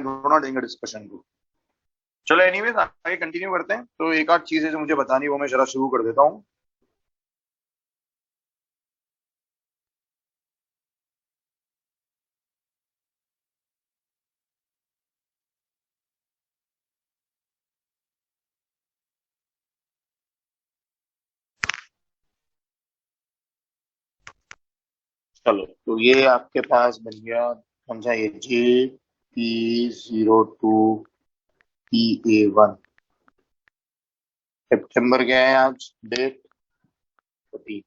थोड़ा देंगे डिस्कशन को। चलो एनीवेज आगे कंटिन्यू करते हैं। तो एक आध चीजें जो मुझे बतानी वो मैं जरा शुरू कर देता हूँ। चलो तो ये आपके पास बन गया कौन सा, ये JP02PA1। सितंबर क्या है आज, डेट 14।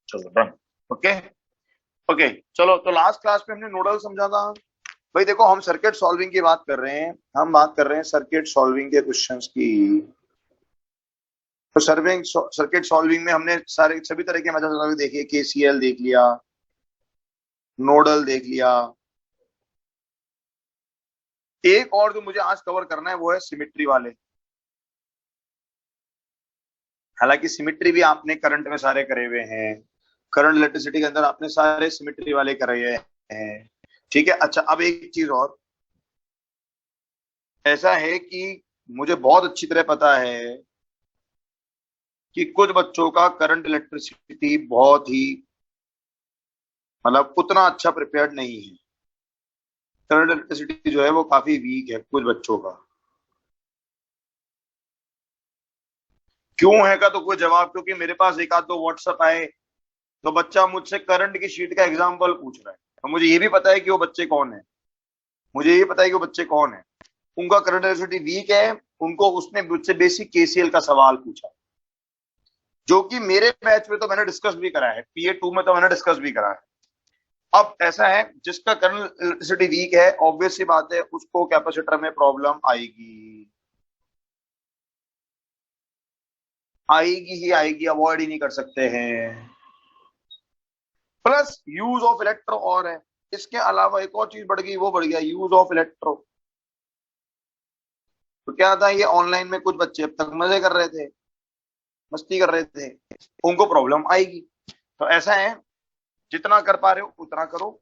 चलो डन। ओके। ओके चलो, तो लास्ट क्लास में हमने नोडल समझा था। भाई देखो, हम सर्किट सॉल्विंग की बात कर रहे हैं। हम बात कर रहे हैं सर्किट सॉल्विंग के क्वेश्चंस की। तो सर्किट सॉल्विंग में हमने सारे सभी तरह के मेथड देखे। केसीएल देख लिया, नोडल देख लिया। एक और जो मुझे आज कवर करना है वो है सिमिट्री वाले। हालांकि सिमिट्री भी आपने करंट में सारे करे हुए हैं, करंट इलेक्ट्रिसिटी के अंदर आपने सारे सिमिट्री वाले करे हुए हैं। ठीक है। अच्छा, अब एक चीज और ऐसा है कि मुझे बहुत अच्छी तरह पता है कि कुछ बच्चों का करंट इलेक्ट्रिसिटी बहुत ही मतलब उतना अच्छा प्रिपेयर्ड नहीं है। करंट इलेक्ट्रिसिटी जो है वो काफी वीक है कुछ बच्चों का। क्यों है का तो कोई जवाब, क्योंकि मेरे पास एक आध दो व्हाट्सएप आए तो बच्चा मुझसे करंट की शीट का एग्जाम्पल पूछ रहा है। तो मुझे ये भी पता है कि वो बच्चे कौन है, मुझे ये पता है कि वो बच्चे कौन है। उनका करंट इलेक्ट्रिसिटी वीक है। उनको उसने मुझसे बेसिक केसीएल का सवाल पूछा, जो कि मेरे बैच में तो मैंने डिस्कस भी करा है, PA2 में तो मैंने डिस्कस भी करा है। अब ऐसा है, जिसका करंट इलेक्ट्रिसिटी वीक है ऑब्वियस सी बात है उसको कैपेसिटर में प्रॉब्लम आएगी, आएगी ही आएगी, अवॉइड ही नहीं कर सकते हैं। प्लस यूज ऑफ इलेक्ट्रो और है। इसके अलावा एक और चीज बढ़ गई, वो बढ़ गया यूज ऑफ इलेक्ट्रो। तो क्या था, ये ऑनलाइन में कुछ बच्चे अब तक मजे कर रहे थे, मस्ती कर रहे थे, उनको प्रॉब्लम आएगी। तो ऐसा है, जितना कर पा रहे हो उतना करो।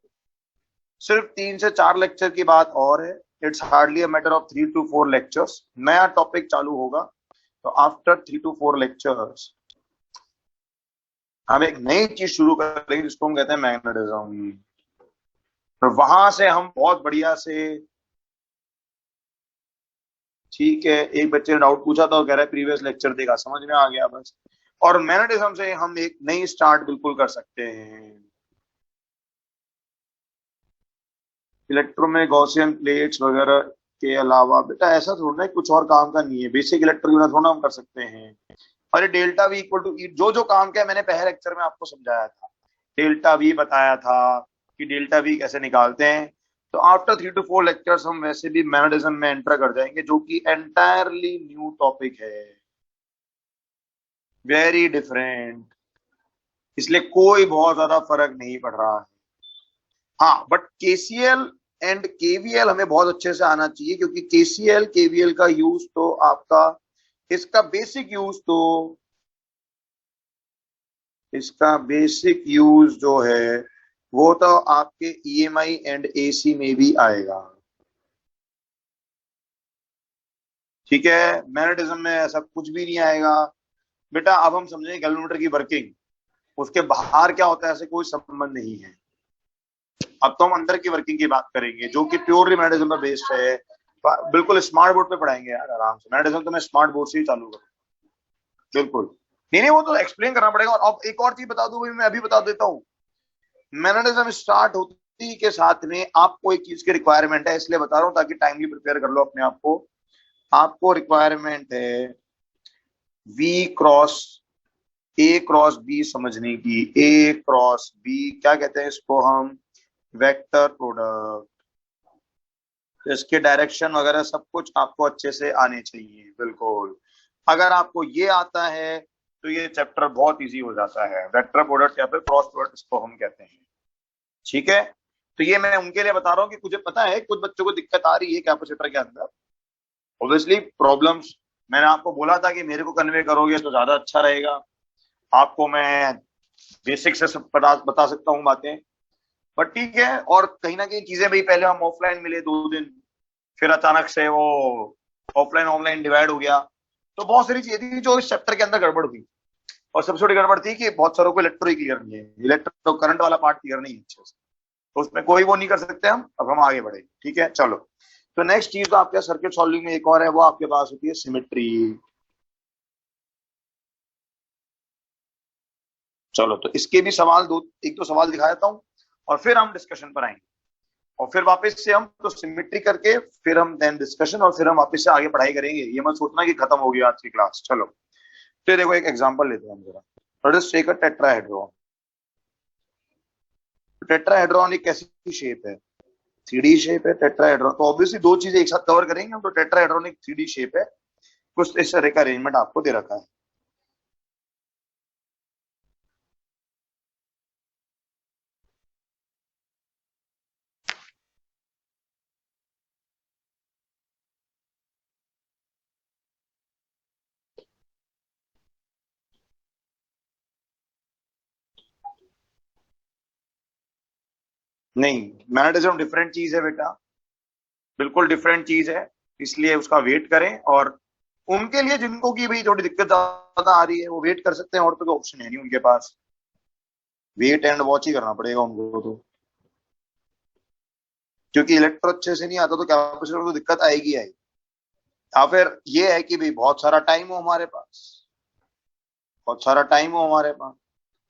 सिर्फ 3 से 4 लेक्चर की बात और है। It's hardly a matter of 3 to 4 lectures. नया टॉपिक चालू होगा तो आफ्टर 3 to 4 लेक्चर्स हम एक नई चीज शुरू करेंगे जिसको हम कहते हैं मैग्नेटिज्म। और वहां से हम बहुत बढ़िया से, ठीक है, एक बच्चे ने डाउट पूछा था, वो कह रहा है प्रीवियस लेक्चर देखा, समझ में आ गया बस। और मैग्नेटिज्म से हम एक नई स्टार्ट बिल्कुल कर सकते हैं। इलेक्ट्रो में गॉसियन प्लेट्स वगैरह के अलावा बेटा ऐसा थोड़ा है कुछ और काम का नहीं है, बेसिक इलेक्ट्रो के बिना थोड़ा हम कर सकते हैं। और ये डेल्टा वी इक्वल टू ई, जो जो काम किया मैंने पहले लेक्चर में आपको समझाया था। डेल्टा वी बताया था कि डेल्टा वी कैसे निकालते हैं। तो आफ्टर 3 to 4 लेक्चर्स हम वैसे भी मैग्नेटिज्म में एंटर कर जाएंगे, जो कि एंटायरली न्यू टॉपिक है, वेरी डिफरेंट। इसलिए कोई बहुत ज्यादा फर्क नहीं पड़ रहा है। हाँ, बट केसीएल एंड केवीएल हमें बहुत अच्छे से आना चाहिए, क्योंकि केसीएल केवीएल का यूज तो आपका, इसका बेसिक यूज तो, इसका बेसिक यूज जो है वो तो आपके ईएमआई एंड एसी में भी आएगा। ठीक है, मैग्नेटिज्म में ऐसा कुछ भी नहीं आएगा बेटा। अब हम समझेंगे गैल्वेनोमीटर की वर्किंग, उसके बाहर क्या होता है ऐसे कोई संबंध नहीं है। अब तो हम अंदर की वर्किंग की बात करेंगे जो कि प्योरली मैग्नेटिज्म पर बेस्ड है। बिल्कुल स्मार्ट बोर्ड पे पढ़ाएंगे यार आराम से। मैग्नेटिज्म तो मैं स्मार्ट बोर्ड से ही चालू करूँ, बिल्कुल। नहीं नहीं, वो तो एक्सप्लेन करना पड़ेगा। और अब एक और चीज बता दूं, मैं अभी बता देता हूँ। मैग्नेटिज्म स्टार्ट होती के साथ में आपको एक चीज की रिक्वायरमेंट है, इसलिए बता रहा हूँ ताकि टाइमली प्रिपेयर कर लो अपने आप को। आपको रिक्वायरमेंट है V cross, A cross B समझने की। ए क्रॉस बी क्या कहते हैं इसको हम, वेक्टर प्रोडक्ट। तो इसके डायरेक्शन वगैरह सब कुछ आपको अच्छे से आने चाहिए, बिल्कुल। अगर आपको ये आता है तो ये चैप्टर बहुत इजी हो जाता है। वेक्टर प्रोडक्ट या फिर क्रॉस प्रोडक्ट इसको हम कहते हैं। ठीक है, तो ये मैं उनके लिए बता रहा हूँ कि मुझे पता है कुछ बच्चों को दिक्कत आ रही है कैपेसिटर के अंदर। ऑब्वियसली प्रॉब्लम्स, मैंने आपको बोला था कि मेरे को कन्वे करोगे तो ज्यादा अच्छा रहेगा। आपको मैं बेसिक से सब बता सकता हूँ बातें। बट ठीक है। और कहीं ना कहीं चीजें भाई, पहले हम ऑफलाइन मिले 2 दिन, फिर अचानक से वो ऑफलाइन ऑनलाइन डिवाइड हो गया। तो बहुत सारी चीजें थी जो इस चैप्टर के अंदर गड़बड़ हुई। और सबसे बड़ी गड़बड़ थी कि बहुत सारों को इलेक्ट्रो ही क्लियर नहीं है, इलेक्ट्रो करंट वाला पार्ट क्लियर नहीं है अच्छे से। तो उसमें कोई वो नहीं कर सकते हम। अब हम आगे बढ़े, ठीक है चलो। तो नेक्स्ट चीज तो आपके सर्किट सॉल्विंग में एक और है, वो आपके पास होती है सिमेट्री। चलो तो इसके भी सवाल दो, एक दो सवाल दिखा देता हूं और फिर हम डिस्कशन पर आएंगे। और फिर वापस से हम तो सिमेट्री करके फिर हम देन डिस्कशन, और फिर हम वापस से आगे पढ़ाई करेंगे। ये मत सोचना कि खत्म हो गया आज की क्लास। चलो तो देखो एक एग्जांपल लेते हैं हम जरा। Let us take a tetrahedron. Tetrahedron एक कैसी शेप है? 3D शेप है टेट्राहेड्रॉन। तो ऑब्वियसली दो चीजें एक साथ कवर करेंगे हम। तो टेट्राहेड्रॉन एक 3D शेप है, कुछ इस तरह का अरेंजमेंट आपको दे रखा है। नहीं, मैग्नेटिज्म डिफरेंट चीज है बेटा, बिल्कुल डिफरेंट चीज है। इसलिए उसका वेट करें। और उनके लिए जिनको की भाई थोड़ी दिक्कत ज्यादा आ रही है वो वेट कर सकते हैं, और तो कोई ऑप्शन है नहीं उनके पास। वेट एंड वॉच ही करना पड़ेगा उनको तो। क्योंकि इलेक्ट्रो अच्छे से नहीं आता तो कैपेसिटर को दिक्कत आएगी आएगी। या फिर ये है कि भाई बहुत सारा टाइम हो हमारे पास, बहुत सारा टाइम हो हमारे पास।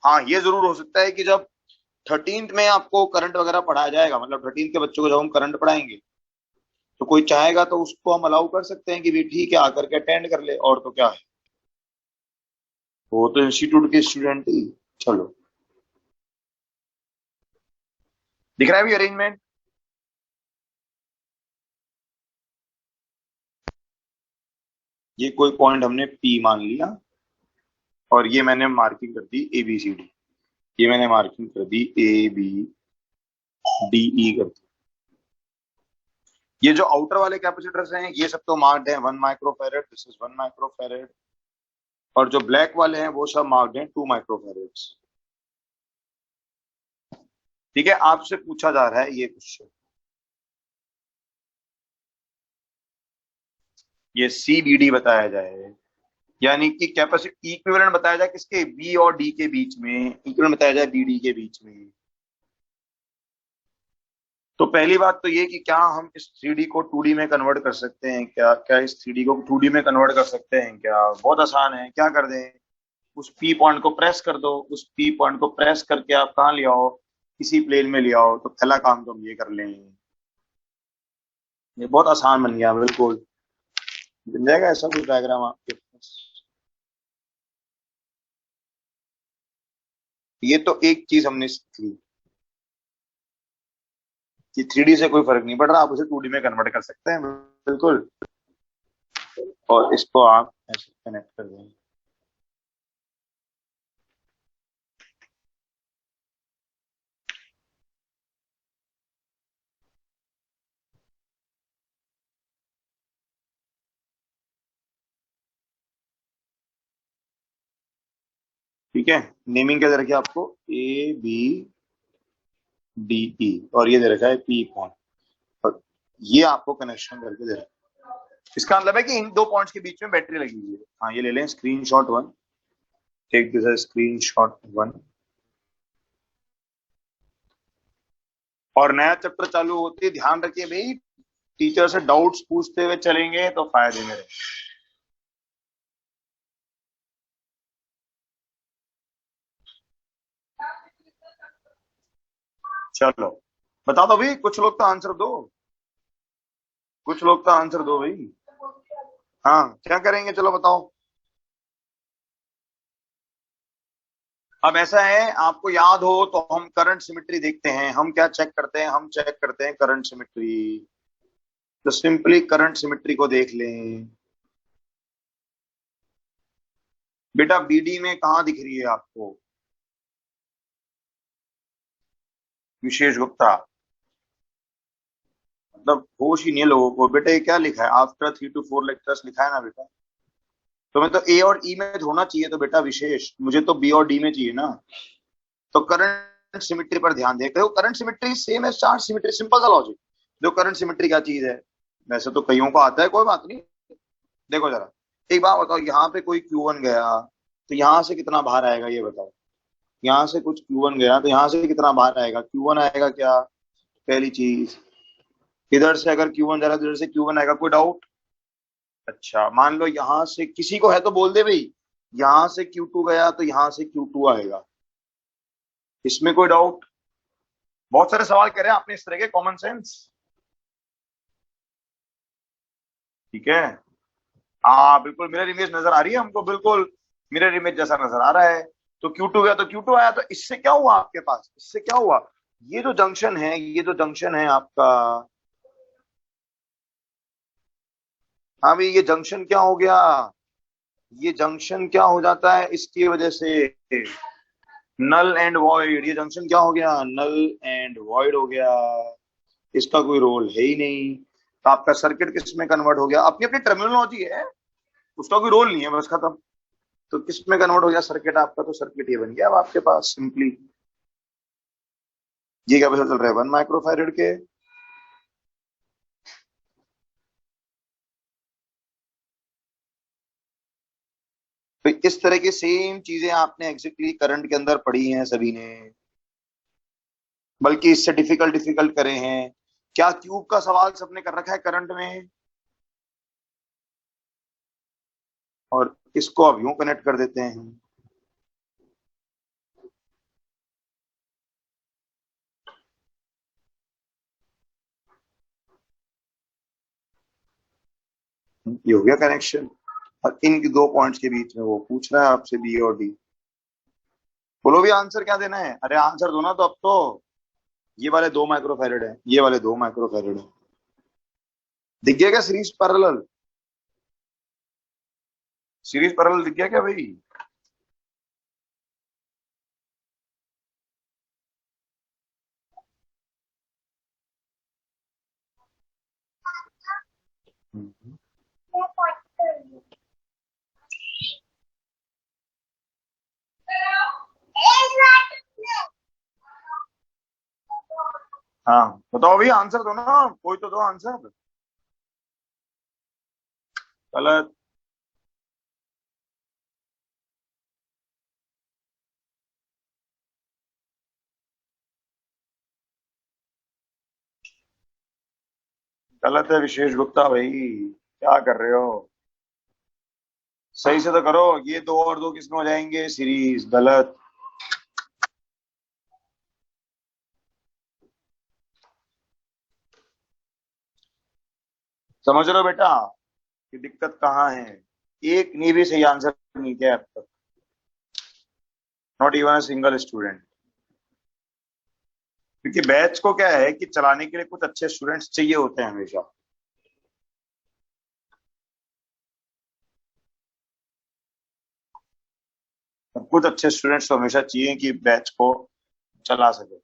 हाँ ये जरूर हो सकता है कि जब 13th में आपको करंट वगैरह पढ़ाया जाएगा, मतलब 13th के बच्चों को जब हम करंट पढ़ाएंगे, तो कोई चाहेगा तो उसको हम अलाउ कर सकते हैं कि भी ठीक है आकर के अटेंड कर ले, और तो क्या है, वो तो इंस्टीट्यूट के स्टूडेंट ही। चलो दिख रहा है भी अरेंजमेंट। ये कोई पॉइंट हमने पी मान लिया, और ये मैंने मार्किंग कर दी ए बी सी डी। ये मैंने मार्किंग कर दी ए बी डी ई कर दी। ये जो आउटर वाले कैपेसिटर्स हैं ये सब तो मार्क्ड है 1 माइक्रोफेरेड, दिस इज 1 माइक्रोफेरेड। और जो ब्लैक वाले हैं वो सब मार्क्ड हैं 2 माइक्रोफेरेड्स। ठीक है, आपसे पूछा जा रहा है ये क्वेश्चन, ये सी बी डी बताया जाए, यानी कि कैपेसिटी इक्विवेलेंट बताया जाए किसके, बी और डी के बीच में, इक्विवेलेंट बताया जाए बी डी के बीच में। तो पहली बात तो ये कि क्या हम इस 3D को 2D में कन्वर्ट कर सकते हैं क्या? क्या इस 3D को 2D में कन्वर्ट कर सकते हैं क्या? बहुत आसान है, क्या कर दें, उस पी पॉइंट को प्रेस कर दो। उस पी पॉइंट को प्रेस करके आप कहाँ ले आओ, इसी प्लेन में ले आओ। तो पहला काम तो हम ये कर लें। ये बहुत आसान बन गया बिल्कुल। बन जाएगा ऐसा कुछ डायग्राम आपके पास। ये तो एक चीज हमने सीखी कि 3D से कोई फर्क नहीं पड़ रहा, आप उसे 2D में कन्वर्ट कर सकते हैं बिल्कुल। और इसको आप ऐसे कनेक्ट कर देंगे। ठीक है, नेमिंग क्या दे रखी है आपको, ए बी डी ई, और ये दे रखा है पी पॉइंट। और ये आपको कनेक्शन करके दे रखा है। इसका मतलब है कि इन दो पॉइंट्स के बीच में बैटरी लगी हुई है। हाँ ये ले लें screenshot 1, take this as screenshot 1। और नया चैप्टर चालू होते ही ध्यान रखिए भाई, टीचर से डाउट्स पूछते हुए चलेंगे तो फायदे में रहेंगे। चलो बता दो भाई, कुछ लोग तो आंसर दो, कुछ लोग तो आंसर दो भाई। हाँ क्या करेंगे, चलो बताओ। अब ऐसा है, आपको याद हो तो हम करंट सिमेट्री देखते हैं। हम क्या चेक करते हैं, हम चेक करते हैं करंट सिमेट्री। तो सिंपली करंट सिमेट्री को देख लें। बेटा बीडी में कहा दिख रही है आपको, विशेष गुप्ता? मतलब होश ही नहीं है लोगों को। बेटा ये क्या लिखा है, आफ्टर 3 to 4 लेक्चर्स लिखा है ना बेटा। तो मैं तो ए और ई में होना चाहिए, तो बेटा विशेष मुझे तो बी और डी में चाहिए ना। तो करंट करंट सिमिट्री पर ध्यान दें। देखो करंट सिमिट्री सेम है चार्ज सिमिट्री, सिंपल सा लॉजिक। जो करंट सिमिट्री क्या चीज है, वैसे तो कईयों को आता है, कोई बात नहीं। देखो जरा एक बात बताओ, यहाँ पे कोई Q1 गया तो यहाँ से कितना बाहर आएगा ये बताओ। यहाँ से कुछ Q1 गया तो यहाँ से कितना बाहर आएगा, Q1 आएगा क्या, पहली चीज। इधर से अगर Q1 जा रहा है तो इधर से Q1 आएगा, कोई डाउट। अच्छा मान लो यहाँ से किसी को है तो बोल दे भाई, यहाँ से Q2 गया तो यहाँ से Q2 आएगा, इसमें कोई डाउट। बहुत सारे सवाल कर रहे हैं आपने इस तरह के, कॉमन सेंस। ठीक है, हाँ बिल्कुल मिरर इमेज नजर आ रही है हमको, बिल्कुल मिरर इमेज जैसा नजर आ रहा है। तो Q2 गया तो Q2 आया, तो इससे क्या हुआ आपके पास, इससे क्या हुआ, ये जो जंक्शन है, ये जो जंक्शन है आपका, हाँ भाई ये जंक्शन क्या हो गया, ये जंक्शन क्या हो जाता है इसकी वजह से, नल एंड वॉइड। ये जंक्शन क्या हो गया, नल एंड वॉइड हो गया, इसका कोई रोल है ही नहीं। तो आपका सर्किट किस में कन्वर्ट हो गया, अपनी अपनी टर्मिनोलॉजी है, उसका कोई रोल नहीं है, बस खत्म। तो किस में कन्वर्ट हो गया सर्किट आपका, तो सर्किट ये बन गया अब आपके पास सिंपली। ये क्या पता चल रहा है 1 माइक्रोफैरड के। तो इस तरह की सेम चीजें आपने एग्जैक्टली करंट के अंदर पढ़ी हैं सभी ने, बल्कि इससे डिफिकल्ट डिफिकल्ट करे हैं। क्या क्यूब का सवाल सबने कर रखा है करंट में, और इसको अब यूं कनेक्ट कर देते हैं। ये हो गया कनेक्शन, और इन दो पॉइंट्स के बीच में वो पूछ रहा है आपसे बी और डी। बोलो भी आंसर क्या देना है, अरे आंसर दो ना, तो अब तो ये वाले 2 माइक्रोफैरड है, ये वाले 2 माइक्रोफैरड है। दिख गया क्या सीरीज पैरेलल, सीरीज पैरेलल दिख गया क्या भाई। हाँ बताओ भैया आंसर दो ना, कोई तो दो आंसर। गलत। गलत है विशेष गुप्ता भाई, क्या कर रहे हो, सही से तो करो। ये दो और दो किसमें हो जाएंगे, सीरीज, गलत। समझ रहे हो बेटा कि दिक्कत कहाँ है, एक ने भी सही आंसर नहीं दिया अब तक, not even a single student. क्योंकि बैच को क्या है कि चलाने के लिए कुछ अच्छे स्टूडेंट्स चाहिए होते हैं हमेशा। कुछ अच्छे स्टूडेंट्स तो हमेशा चाहिए कि बैच को चला सके।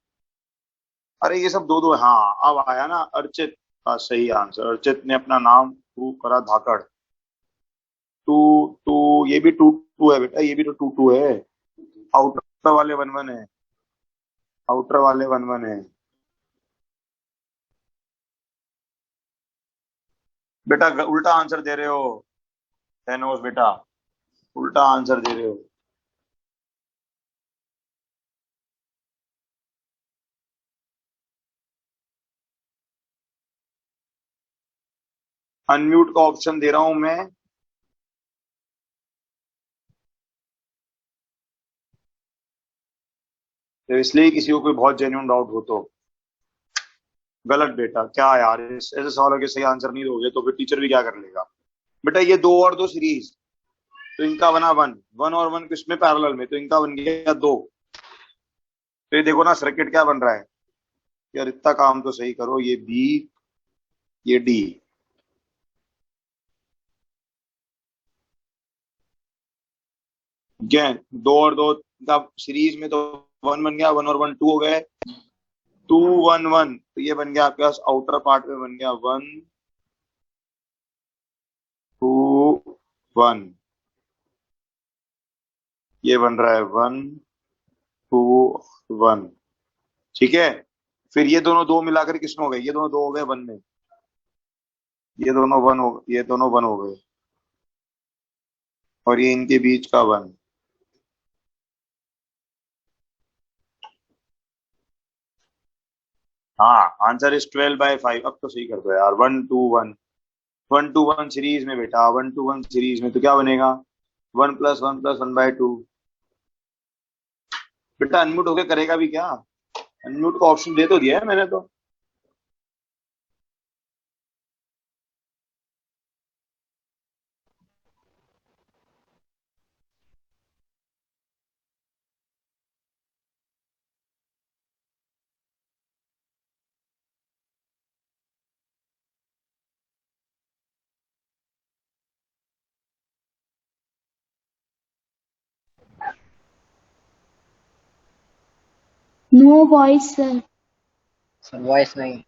अरे ये सब दो दो, हाँ अब आया ना अर्चित का सही आंसर, अर्चित ने अपना नाम प्रूव करा धाकड़। टू टू, ये भी टू टू है बेटा, ये भी तो टू टू है। आउटर वाले वन वन है, आउटर वाले वन वन है। बेटा उल्टा आंसर दे रहे हो, थैनोस बेटा, उल्टा आंसर दे रहे हो। अनम्यूट का ऑप्शन दे रहा हूं मैं, तो इसलिए किसी को कोई बहुत जेन्युइन डाउट हो तो। गलत बेटा, क्या यार ऐसे सवालों के सही आंसर नहीं दोगे तो फिर टीचर भी क्या कर लेगा। बेटा ये दो और दो सीरीज, तो इनका बना वन, वन और वन किसमें पैरेलल में, तो इनका बन गया दो। तो ये देखो ना सर्किट क्या बन रहा है, यार इतना काम तो सही करो, ये बी, ये डी। ठीक है, दो और दो का सीरीज में तो वन बन गया, वन और वन टू हो गए, टू वन वन, तो ये बन गया आपके पास आउटर पार्ट में बन गया वन टू वन, ये बन रहा है वन टू वन। ठीक है, फिर ये दोनों दो मिलाकर किसमें हो गए, ये दोनों दो हो गए वन में, ये दोनों वन हो, ये दोनों वन हो गए, और ये इनके बीच का वन। हाँ, आंसर इज 12/5। अब तो सही कर दो यार, 1 2 1। 1 2 1 सीरीज में बेटा, 1 2 1 सीरीज में तो क्या बनेगा, 1+1+1/2। बेटा अनम्यूट होके करेगा भी क्या, अनम्यूट का ऑप्शन दे तो दिया है मैंने तो। No voice sir. Sir voice नहीं,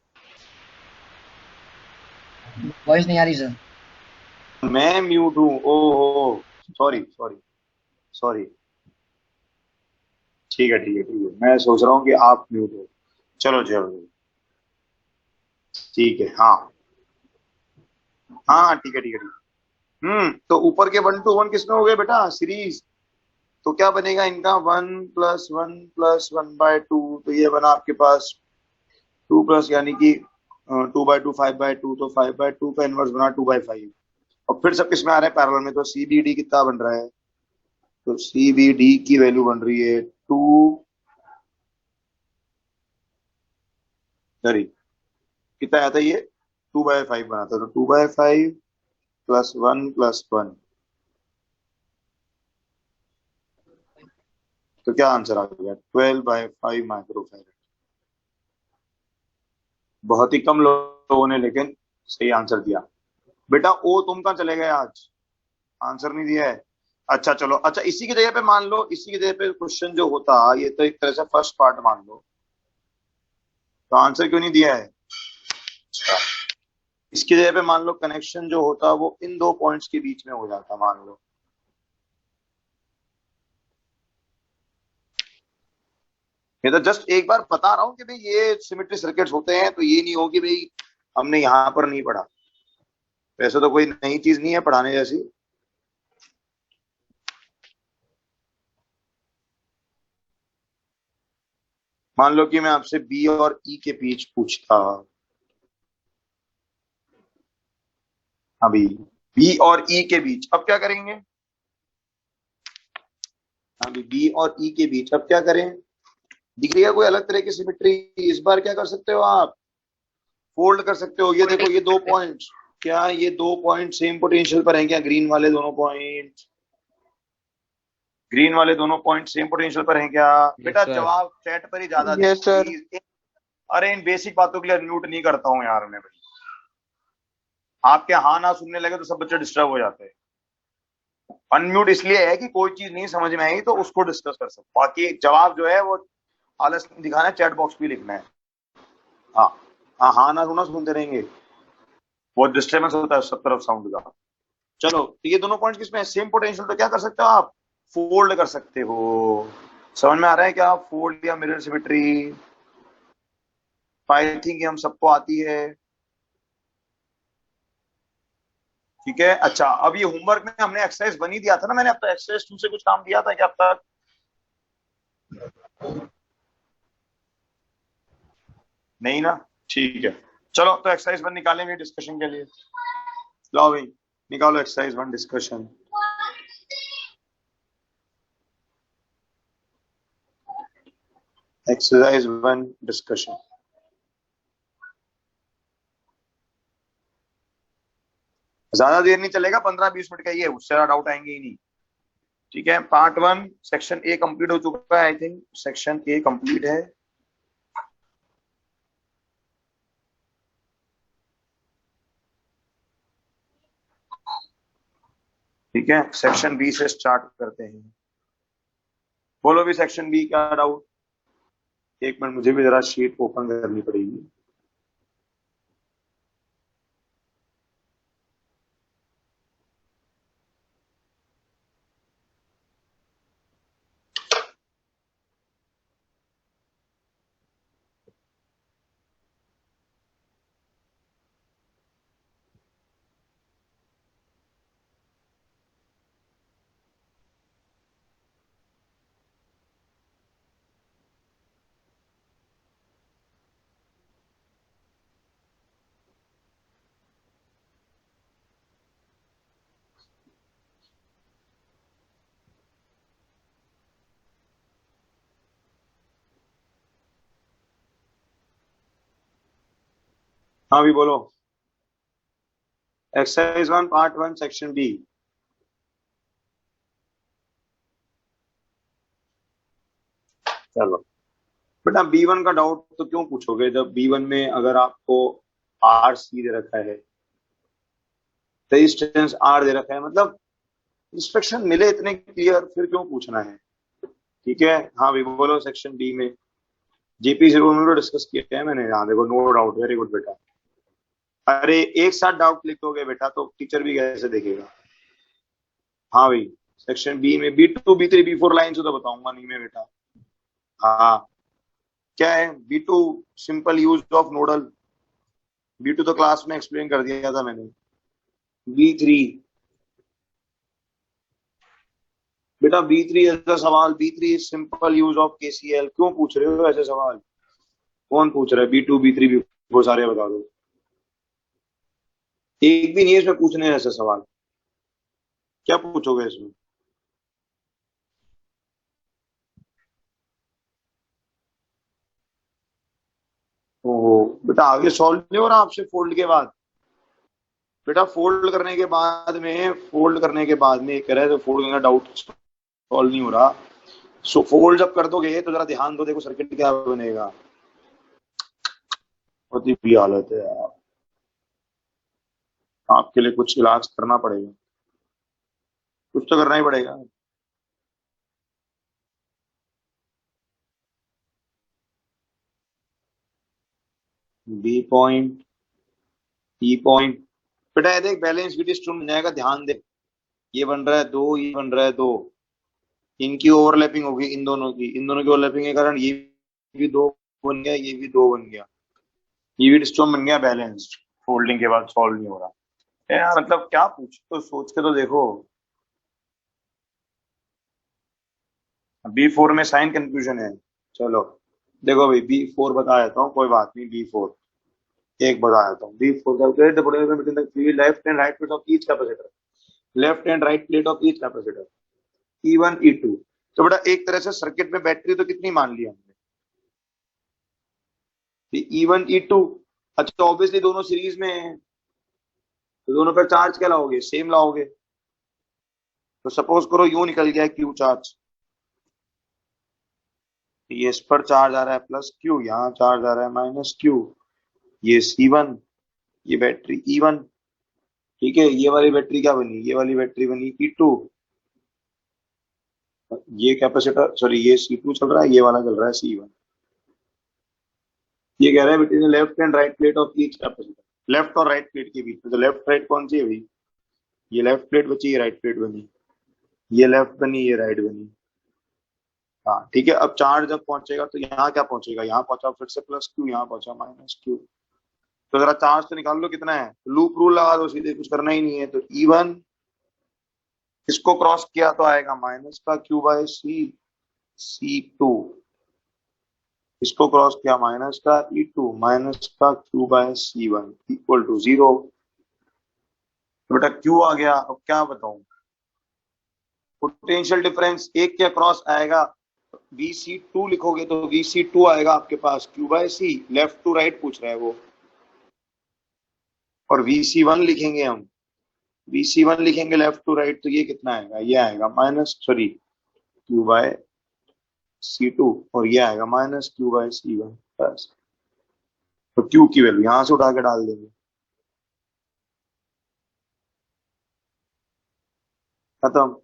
वॉइस नहीं आ रही सर। मैं म्यूट हूँ, ओहो, सॉरी सॉरी सॉरी। ठीक है ठीक है ठीक है, मैं सोच रहा हूँ कि आप म्यूट हो। चलो चलो, ठीक है, हाँ हाँ हाँ, ठीक है ठीक है ठीक है। तो ऊपर के 1 2 1 किसमें हो गए बेटा, सीरीज। तो क्या बनेगा इनका, 1+1+1/2, तो ये बना आपके पास 2+, यानी कि 2/2 5/2, तो 5/2 का इनवर्स बना 2/5। और फिर सब किसमें आ रहे हैं पैरेलल में, तो CBD कितना बन रहा है, तो CBD की वैल्यू बन रही है 2, सॉरी कितना आया था ये, 2/5 बना था, तो 2/5+1+1। तो क्या आंसर आ गया, 12/5 माइक्रोफैरड। बहुत ही कम लोगों ने लेकिन सही आंसर दिया। बेटा ओ तुम कहाँ चले गए आज, आंसर नहीं दिया है। अच्छा चलो, अच्छा इसी की जगह पे मान लो, इसी की जगह पे क्वेश्चन जो होता, ये तो एक तरह से फर्स्ट पार्ट मान लो, तो आंसर क्यों नहीं दिया है। अच्छा, इसकी जगह पे मान लो कनेक्शन जो होता वो इन दो पॉइंट्स के बीच में हो जाता, मान लो। ये तो जस्ट एक बार बता रहा हूँ कि भाई ये सिमेट्री सर्किट्स होते हैं, तो ये नहीं हो कि भाई हमने यहाँ पर नहीं पढ़ा। वैसे तो कोई नई चीज नहीं है पढ़ाने जैसी। मान लो कि मैं आपसे बी और ई के बीच पूछता, अभी बी और ई के बीच, अब क्या करेंगे, अभी बी और ई के बीच अब क्या करें, दिख रही है कोई अलग तरह की सिमेट्री, इस बार क्या कर सकते हो आप, फोल्ड कर सकते हो। ये देखो ये दो पॉइंट, क्या ये दो पॉइंट सेम पोटेंशियल पर हैं क्या, ग्रीन वाले दोनों पॉइंट, ग्रीन वाले दोनों पॉइंट सेम पोटेंशियल पर हैं क्या। यस बेटा सर। जवाब चैट पर ही ज्यादा दें यस सर। प्लीज। अरे इन बेसिक बातों के लिए म्यूट नहीं करता हूँ यार मैं भाई, आपके हाँ ना सुनने लगे तो सब बच्चे डिस्टर्ब हो जाते हैं। अनम्यूट इसलिए है कि कोई चीज नहीं समझ में आई तो उसको डिस्कस कर सकते, बाकी जवाब जो है वो आलस नहीं दिखाना है, चैट बॉक्स भी लिखना है। हाँ हाँ हाँ ना सुना सुनते रहेंगे, बहुत डिस्टर्बेंस होता है सब तरफ साउंड का। चलो तो ये दोनों पॉइंट किसमें सेम पोटेंशियल, तो क्या कर सकते हो आप, फोल्ड कर सकते हो। समझ में आ रहा है क्या, फोल्ड या मिरर सिमेट्री, आई थिंक हम सबको आती है। ठीक है, अच्छा अब ये होमवर्क में हमने एक्सरसाइज बनी दिया था ना मैंने, अब तो एक्सरसाइज 2 से कुछ काम दिया था क्या अब तक, नहीं ना, ठीक है। चलो तो एक्सरसाइज 1 निकालेंगे डिस्कशन के लिए, लाओ भाई निकालो एक्सरसाइज 1 डिस्कशन। एक्सरसाइज 1 डिस्कशन, ज्यादा देर नहीं चलेगा, 15-20 मिनट का ही है, उससे ज्यादा डाउट आएंगे ही नहीं। ठीक है, पार्ट 1 सेक्शन ए कंप्लीट हो चुका है, I think section A complete है। ठीक है, सेक्शन बी से स्टार्ट करते हैं। बोलो भी सेक्शन बी क्या डाउट, एक मिनट मुझे भी जरा शीट ओपन करनी पड़ेगी। हाँ भी बोलो। Exercise 1 part 1 section B. चलो बेटा, B1 का डाउट तो क्यों पूछोगे जब B1 में अगर आपको आर सी दे रखा है, रेजिस्टेंस आर दे रखा है, मतलब इंस्ट्रक्शन मिले इतने क्लियर, फिर क्यों पूछना है। ठीक है, हाँ भी बोलो सेक्शन डी में। जेपी 0 में डिस्कस किया है मैंने, यहाँ देखो, नो डाउट, वेरी गुड बेटा। अरे एक साथ डाउट लिख दोगे बेटा तो टीचर भी कैसे देखेगा। हाँ भाई, सेक्शन बी में B2 B3 B4 लाइन से तो बताऊंगा नहीं मैं बेटा। हाँ, क्या है B2? Simple use of nodal. B2 तो क्लास में एक्सप्लेन कर दिया था मैंने। B3 बेटा, B3 ऐसा सवाल, B3 simple use of KCL। क्यों पूछ रहे हो ऐसे सवाल? कौन पूछ रहा है? B2 B3 B4 सारे बता दो। एक भी नहीं है इसमें पूछने ऐसे सवाल। क्या पूछोगे इसमें? ओहो बेटा, आगे सॉल्व नहीं हो रहा आपसे फोल्ड के बाद? बेटा फोल्ड करने के बाद में, फोल्ड करने के बाद में कह रहे हैं तो फोल्ड करने का डाउट सॉल्व नहीं हो रहा। सो फोल्ड जब कर दोगे तो जरा ध्यान दो, देखो सर्किट क्या बनेगा। बहुत ही बुरी हालत है यार, आपके लिए कुछ इलाज करना पड़ेगा, कुछ तो करना ही पड़ेगा। बी पॉइंट, ई पॉइंट, बेटा ये देख, बैलेंस वीट स्ट्रीम बन जाएगा, ध्यान दे। ये बन रहा है दो, ये बन रहा है दो, इनकी ओवरलैपिंग होगी, इन दोनों की, इन दोनों की ओवरलैपिंग के कारण ये भी दो बन गया, ये भी दो बन गया, ये वीट स्ट्रीम बन गया बैलेंस्ड। फोल्डिंग के बाद सॉल्व नहीं हो रहा है यार, मतलब क्या पूछ, तो सोच के तो देखो। B4 में साइन कंफ्यूजन है। चलो देखो भाई, B4 बता देता हूँ, कोई बात नहीं। B4 एक बता देता हूँ। B4 का between the left and right plate of each capacitor, left and right plate of each capacitor, E1 E2। तो बेटा एक तरह से सर्किट में बैटरी तो कितनी मान ली हमने? E1 E2। अच्छा, ऑब्वियसली दोनों सीरीज में है, तो दोनों पर चार्ज क्या लाओगे? सेम लाओगे। तो सपोज करो यूं निकल गया क्यू चार्ज, ये इस पर चार्ज आ रहा है प्लस क्यू, यहाँ चार्ज आ रहा है माइनस क्यू, ये C1, ये बैटरी E1। ठीक है, ये वाली बैटरी क्या बनी? ये वाली बैटरी बनी E2। ये कैपेसिटर, सॉरी, ये C2 चल रहा है, ये वाला चल रहा है C1। ये कह रहा है between left and right plate of each capacitor, left और राइट प्लेट के बीच में। तो लेफ्ट राइट कौन सी है भाई? ये लेफ्ट प्लेट बची, ये राइट प्लेट बनी, ये लेफ्ट बनी, ये राइट बनी। हाँ ठीक है, अब चार्ज जब पहुंचेगा तो यहाँ क्या पहुंचेगा? यहाँ पहुंचा फिर से प्लस क्यू, यहाँ पहुंचा माइनस क्यू। तो जरा चार्ज तो निकाल लो कितना है, लूप रूल लगा दो सीधे, कुछ करना ही नहीं है। तो E1 इसको क्रॉस किया तो आएगा माइनस का क्यू बाय सी, C2 इसको क्रॉस किया माइनस का E2, माइनस का Q by C1 equal to 0। बेटा क्यू आ गया, अब क्या बताऊं? पोटेंशियल डिफरेंस एक के क्रॉस आएगा, VC2 लिखोगे तो VC2 आएगा आपके पास Q by C, left to right पूछ रहा है वो। और VC1 लिखेंगे हम, VC1 लिखेंगे लेफ्ट टू राइट, तो ये कितना आएगा? ये आएगा minus, sorry, Q by C2, और ये आएगा माइनस क्यू बाय C1 बस। तो क्यू की वैल्यू यहां से उठा के डाल देंगे, खत्म।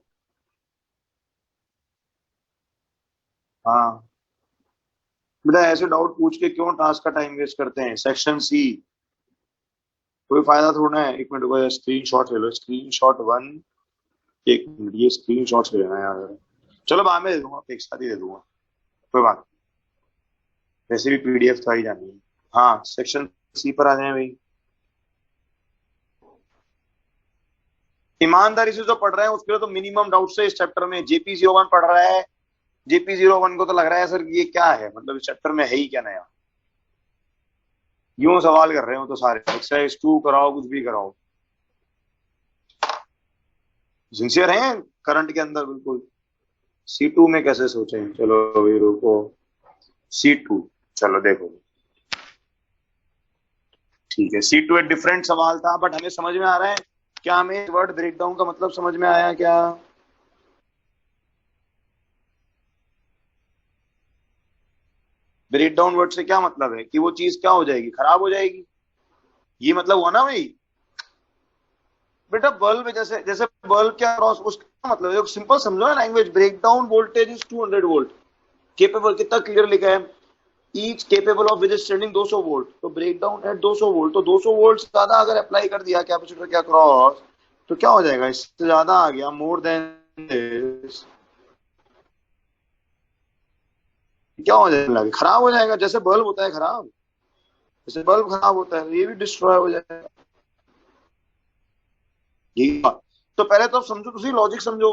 हाँ बेटा, ऐसे डाउट पूछ के क्यों टास्क का टाइम वेस्ट करते हैं? सेक्शन सी, कोई फायदा थोड़ा है। एक मिनट को स्क्रीन शॉट ले लो, स्क्रीन शॉट वन। एक मिनट, ये स्क्रीन शॉट लेना है यार। चलो बाद में दे दूंगा, एक साथ ही दे दूंगा, कोई बात नहीं। वैसे भी PDF तो ही जानी है। हाँ, सेक्शन सी पर आ जाए भाई। ईमानदारी से जो पढ़ रहे हैं उसके लिए तो मिनिमम डाउट है इस चैप्टर में। JP01 पढ़ रहा है, JP01 को तो लग रहा है सर ये क्या है, मतलब इस चैप्टर में है ही क्या नया। यूं सवाल कर रहे हो तो सारे एक्सरसाइज 2 कराओ, कुछ भी कराओ, सिंसियर हैं करंट के अंदर बिल्कुल। C2 में कैसे सोचे? चलो भाई रुको, C2, चलो देखो, ठीक है, C2 एक डिफरेंट सवाल था, बट हमें समझ में आ रहा है क्या? हमें वर्ड ब्रेकडाउन का मतलब समझ में आया क्या? ब्रेकडाउन वर्ड से क्या मतलब है कि वो चीज क्या हो जाएगी, खराब हो जाएगी, ये मतलब हुआ ना भाई? बेटा बल्ब जैसे जैसे बल्ब क्या क्रॉस, उसका मतलब है, सिंपल समझो ना language, breakdown voltage is 200 volt, capable कितना क्लियर लिखा है, each capable of withstanding 200 volt, तो ब्रेकडाउन एट 200 वोल्ट, तो 200 वोल्ट से ज्यादा अगर अप्लाई कर दिया कैपेसिटर क्या क्रॉस, तो क्या हो जाएगा, इससे ज्यादा आ गया, मोर देन दिस, क्या हो जाएगा, खराब हो जाएगा, जैसे बल्ब होता है खराब, जैसे बल्ब खराब होता है ये भी डिस्ट्रॉय हो जाएगा। ठीक है, तो पहले तो समझो, तुम लॉजिक समझो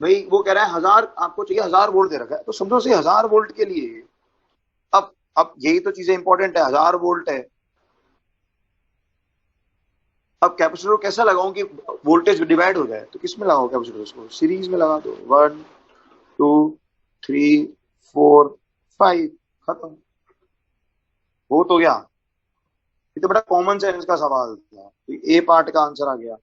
भाई, वो कह रहा है 1000, आपको चाहिए 1000 वोल्ट दे रखा है, तो समझो उसे 1000 वोल्ट के लिए, अब यही तो चीजें इंपॉर्टेंट है, 1000 वोल्ट है, अब कैपेसिटर को कैसा लगाऊं कि वोल्टेज डिवाइड हो जाए, तो किस में लगाओ कैपेसिटर, उसको सीरीज में लगा दो, 1 2 3 4 5, खत्म, हो तो गया। ये तो बड़ा कॉमन सेंस का सवाल था, तो ए पार्ट का आंसर आ गया।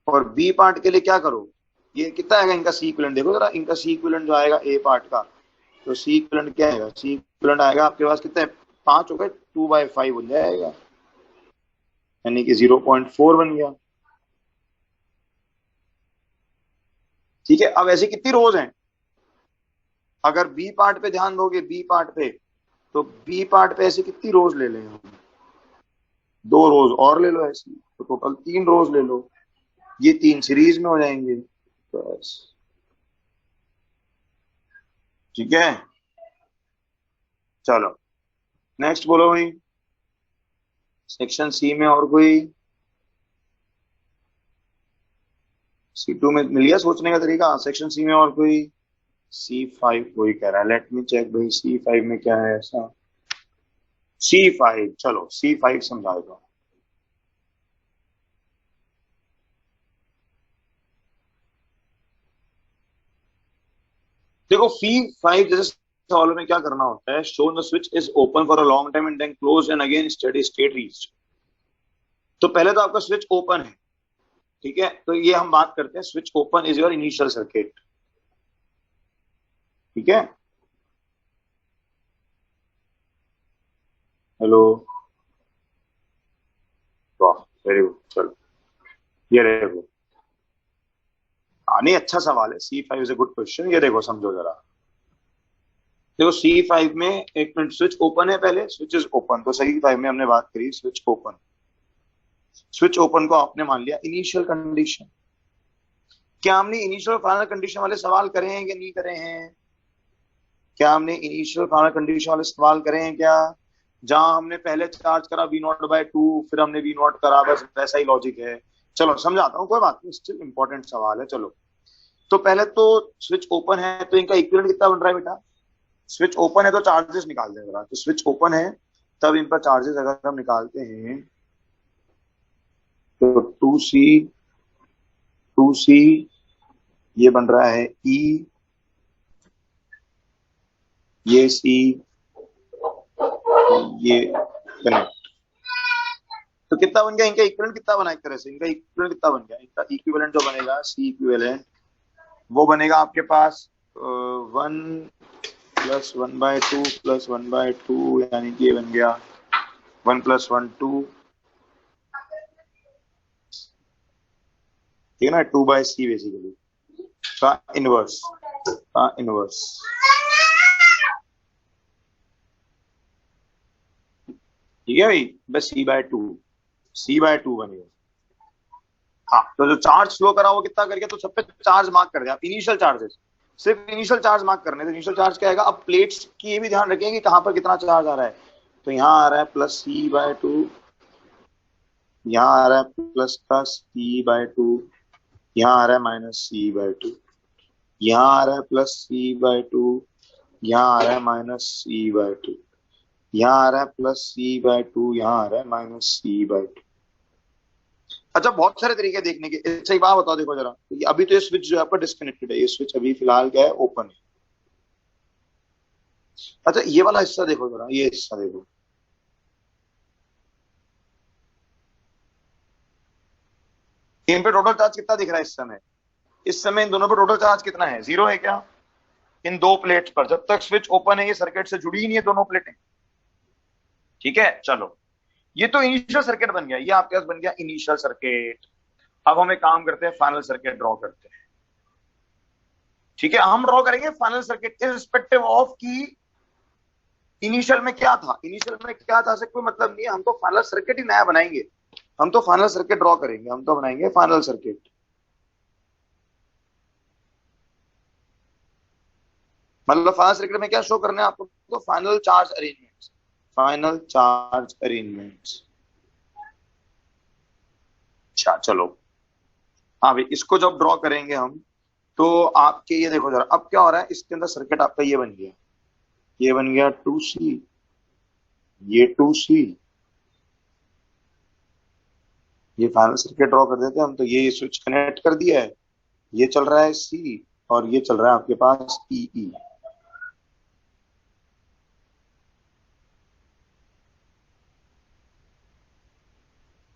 और बी पार्ट के लिए क्या करो, ये कितना आएगा इनका सी इक्विवेलेंट, देखो जरा इनका सी इक्विवेलेंट जो आएगा ए पार्ट का, तो सी इक्विवेलेंट क्या आएगा, सी इक्विवेलेंट आएगा आपके पास कितने, 5 हो गए, 2/5 बन जाएगा, यानी कि 0.4 बन गया। ठीक है, अब ऐसी कितनी रोज हैं, अगर बी पार्ट पे ध्यान दोगे, बी पार्ट पे, तो बी पार्ट पे ऐसी कितनी रोज ले लें हम, 2 रोज और ले लो ऐसी, तो टोटल 3 रोज ले लो, ये 3 सीरीज में हो जाएंगे, बस। ठीक है, चलो नेक्स्ट बोलो भाई, सेक्शन सी में और कोई, C2 में मिल गया सोचने का तरीका, सेक्शन सी में और कोई, C5 कोई कह रहा है, लेट मी चेक भाई C5 में क्या है ऐसा, C5, चलो C5 समझा दो। देखो C5 जैसे सवालों में क्या करना होता है, show the switch is open for a long time and then close and again steady state reached, तो पहले तो आपका स्विच ओपन है, ठीक है, तो ये हम बात करते हैं, switch open is your initial circuit, ठीक है, हेलो, वाह वेरी गुड, चलो ये देखो, नहीं अच्छा सवाल है, C5 is a good question, ये देखो समझो जरा, देखो C5 में एक मिनट, स्विच ओपन है, पहले स्विच इज ओपन, तो C5 में हमने बात करी स्विच ओपन, स्विच ओपन को आपने मान लिया इनिशियल कंडीशन, क्या हमने इनिशियल फाइनल कंडीशन वाले सवाल करे हैं कि नहीं करे हैं, क्या हमने इनिशियल फाइनल कंडीशन वाले सवाल करे हैं क्या, जहां हमने पहले चार्ज करा V0/2, फिर हमने V0 करा, बस वैसा ही लॉजिक है, चलो समझाता हूँ, कोई बात नहीं, स्टिल इंपॉर्टेंट सवाल है, चलो। तो पहले तो स्विच ओपन है, तो इनका इक्विवेलेंट कितना बन रहा है बेटा, स्विच ओपन है तो चार्जेस निकाल दें जरा, तो स्विच ओपन है तब इन पर चार्जेस अगर हम निकालते हैं, तो 2C ये बन रहा है E, ये C, ये कनेक्ट, तो कितना बन गया इनका इक्विवेलेंट, कितना बना एक तरह से, इनका इक्विवेलेंट कितना बन गया, इनका इक्विवेलेंट जो बनेगा C इक्विवेलेंट, वो बनेगा आपके पास 1+1/2+1/2, यानी कि ये बन गया 1+1 2, ठीक है ना, 2/C बेसिकली, का इनवर्स, का इनवर्स, ठीक है भाई, बस C/2 बनेगा। हाँ, तो जो चार्ज फ्लो करा वो कितना कर गया, तो सब पे चार्ज मार्क कर दिया, इनिशियल चार्जेस, सिर्फ इनिशियल चार्ज मार्क करने, तो इनिशियल चार्ज क्या आएगा, अब प्लेट्स की ये भी ध्यान रखेंगे कि कहां पर कितना चार्ज आ रहा है, तो यहाँ आ रहा है +C/2, यहाँ आ रहा है +C/2, यहाँ आ रहा है -C/2, यहाँ आ रहा है +C/2, यहाँ आ रहा है -C/2, यहाँ आ रहा है +C/2, यहाँ आ रहा है -C/2। अच्छा, बहुत सारे तरीके देखने के, अच्छा एक बात बताओ, देखो जरा, अभी तो ये स्विच जो है आपका डिस्कनेक्टेड है, ये स्विच अभी फिलहाल क्या है, ओपन है। अच्छा ये वाला हिस्सा देखो जरा, ये हिस्सा देखो, इन पे टोटल चार्ज कितना दिख रहा है इस समय? इस समय इन दोनों पे टोटल चार्ज कितना है? 0 है क्या? इन दो प्लेट्स पर जब तक स्विच ओपन है ये सर्किट से जुड़ी ही नहीं है दोनों प्लेटें। ठीक है, चलो ये तो इनिशियल सर्किट बन गया, ये आपके पास बन गया इनिशियल सर्किट। अब हम एक काम करते हैं, फाइनल सर्किट ड्रॉ करते हैं। ठीक है, हम ड्रॉ करेंगे फाइनल सर्किट इररिस्पेक्टिव ऑफ की इनिशियल में क्या था। इनिशियल में क्या था से कोई मतलब नहीं है, हम तो फाइनल सर्किट ही नया बनाएंगे। हम तो फाइनल सर्किट ड्रॉ करेंगे, हम तो बनाएंगे फाइनल सर्किट। मतलब फाइनल सर्किट में क्या शो करना है आपको? तो final charge arrangements, final charge arrangements. अच्छा चलो, हाँ भाई इसको जब ड्रॉ करेंगे हम तो आपके ये देखो जरा अब क्या हो रहा है, इसके अंदर सर्किट आपका ये बन गया, ये बन गया 2C, ये 2C, ये फाइनल सर्किट ड्रॉ कर देते हैं हम। तो ये स्विच कनेक्ट कर दिया है, ये चल रहा है C और ये चल रहा है आपके पास EE।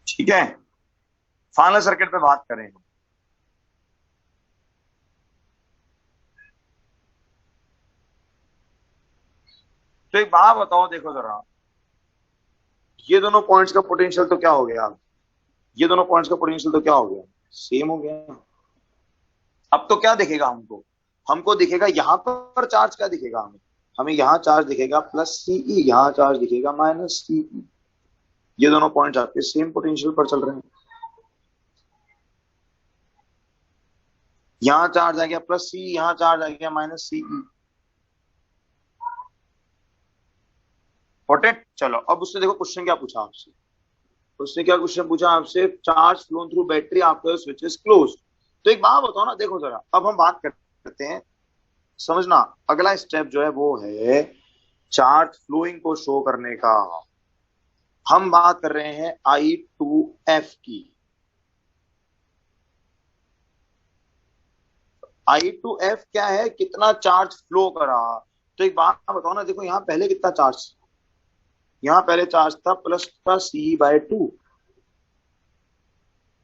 ठीक है, फाइनल सर्किट पे बात करें हम। तो एक बात बताओ, देखो जरा ये दोनों पॉइंट्स का पोटेंशियल तो क्या हो गया? ये दोनों पॉइंट्स का पोटेंशियल तो क्या हो गया? सेम हो गया। अब तो क्या दिखेगा हमको? हमको दिखेगा यहां पर चार्ज क्या दिखेगा हमें? हमें यहां चार्ज दिखेगा +CE, यहां चार्ज दिखेगा -CE। ये दोनों पॉइंट्स आपके सेम पोटेंशियल पर चल रहे हैं। यहां चार्ज आ गया +CE, यहां चार्ज आ गया -CE। Got it? चलो अब उसने देखो क्वेश्चन क्या पूछा आपसे। उसने क्या क्वेश्चन पूछा आपसे? Charge flown through battery after switch is close. तो एक बात बताओ ना, देखो जरा अब हम बात करते हैं, समझना अगला स्टेप जो है वो है चार्ज फ्लोइंग को शो करने का। हम बात कर रहे हैं I2F की। I2F क्या है? कितना चार्ज फ्लो करा। तो एक बात बताओ ना, देखो यहां पहले कितना चार्ज, यहां पहले चार्ज था प्लस का C/2।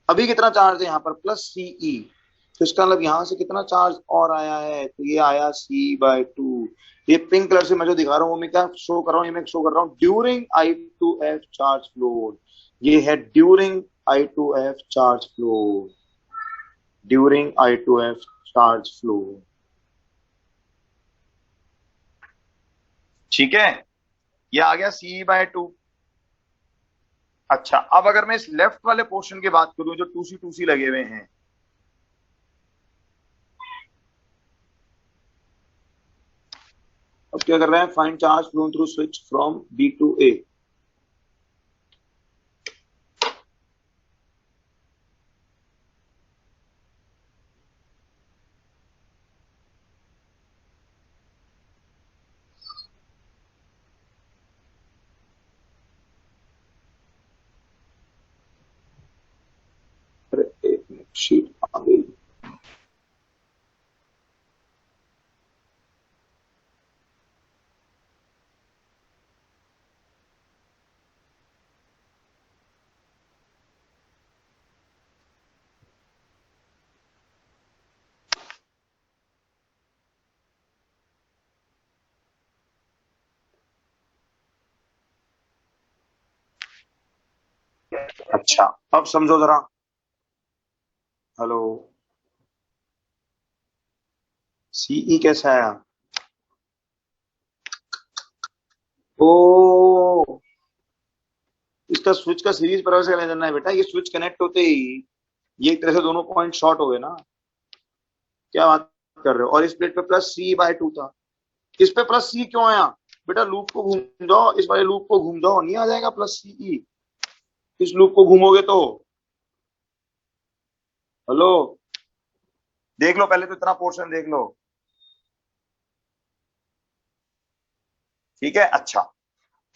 अभी कितना चार्ज है यहाँ पर? +CE। तो इसका मतलब यहां से कितना चार्ज और आया है? तो ये आया C/2। ये पिंक कलर से मैं जो दिखा रहा हूँ वो मैं क्या शो कर रहा हूँ? ये मैं शो कर रहा हूँ ड्यूरिंग I2F चार्ज फ्लो। ये है during I2F charge flow, during I2F charge flow. ठीक है, ये आ गया CE/2। अच्छा अब अगर मैं इस लेफ्ट वाले पोर्शन की बात करूं जो 2C लगे हुए हैं, अब क्या कर रहे हैं? Find charge flown through switch from B to A। अरे एक मिनट, शीट आ गई। अच्छा अब समझो जरा। हेलो, CE कैसा आया? ओ, इसका स्विच का सीरीज पर से लेना है बेटा। ये स्विच कनेक्ट होते ही ये एक तरह से दोनों पॉइंट शॉर्ट हो गए ना। क्या बात कर रहे हो? और इस प्लेट पे +CE/2 था, इस पे +C क्यों आया? बेटा लूप को घूम जाओ, इस वाले लूप को घूम जाओ, नहीं आ जाएगा +CE? इस लूप को घूमोगे तो। हेलो, देख लो पहले तो इतना पोर्शन देख लो। ठीक है, अच्छा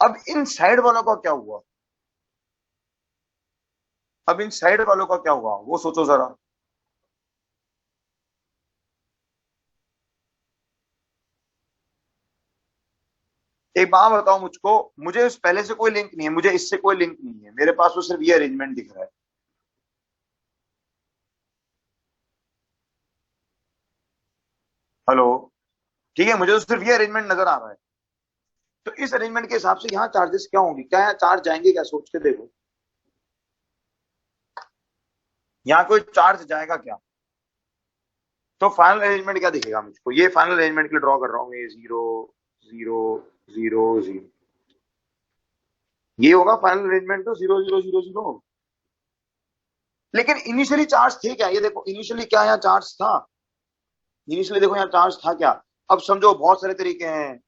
अब इन साइड वालों का क्या हुआ? अब इन साइड वालों का क्या हुआ वो सोचो जरा। एक बात बताओ मुझको, मुझे इस पहले से कोई लिंक नहीं है, मुझे इससे कोई लिंक नहीं है, मेरे पास तो सिर्फ ये अरेंजमेंट दिख रहा है। हेलो, ठीक है, मुझे तो सिर्फ ये अरेंजमेंट नजर आ रहा है। तो इस अरेंजमेंट के हिसाब से यहाँ चार्जेस क्या होंगे, क्या यहाँ चार्ज जाएंगे क्या, सोच के देखो, यहाँ कोई चार्ज जाएगा क्या? तो फाइनल अरेंजमेंट क्या दिखेगा मुझको, ये फाइनल अरेंजमेंट के लिए ड्रॉ कर रहा हूँ, ये 0 0 0 0, ये होगा फाइनल अरेंजमेंट, तो 0 0 0 0। लेकिन इनिशियली चार्ज थे क्या, ये देखो इनिशियली क्या यहाँ चार्ज था, इनिशियली देखो यहाँ चार्ज था क्या? अब समझो बहुत सारे तरीके हैं।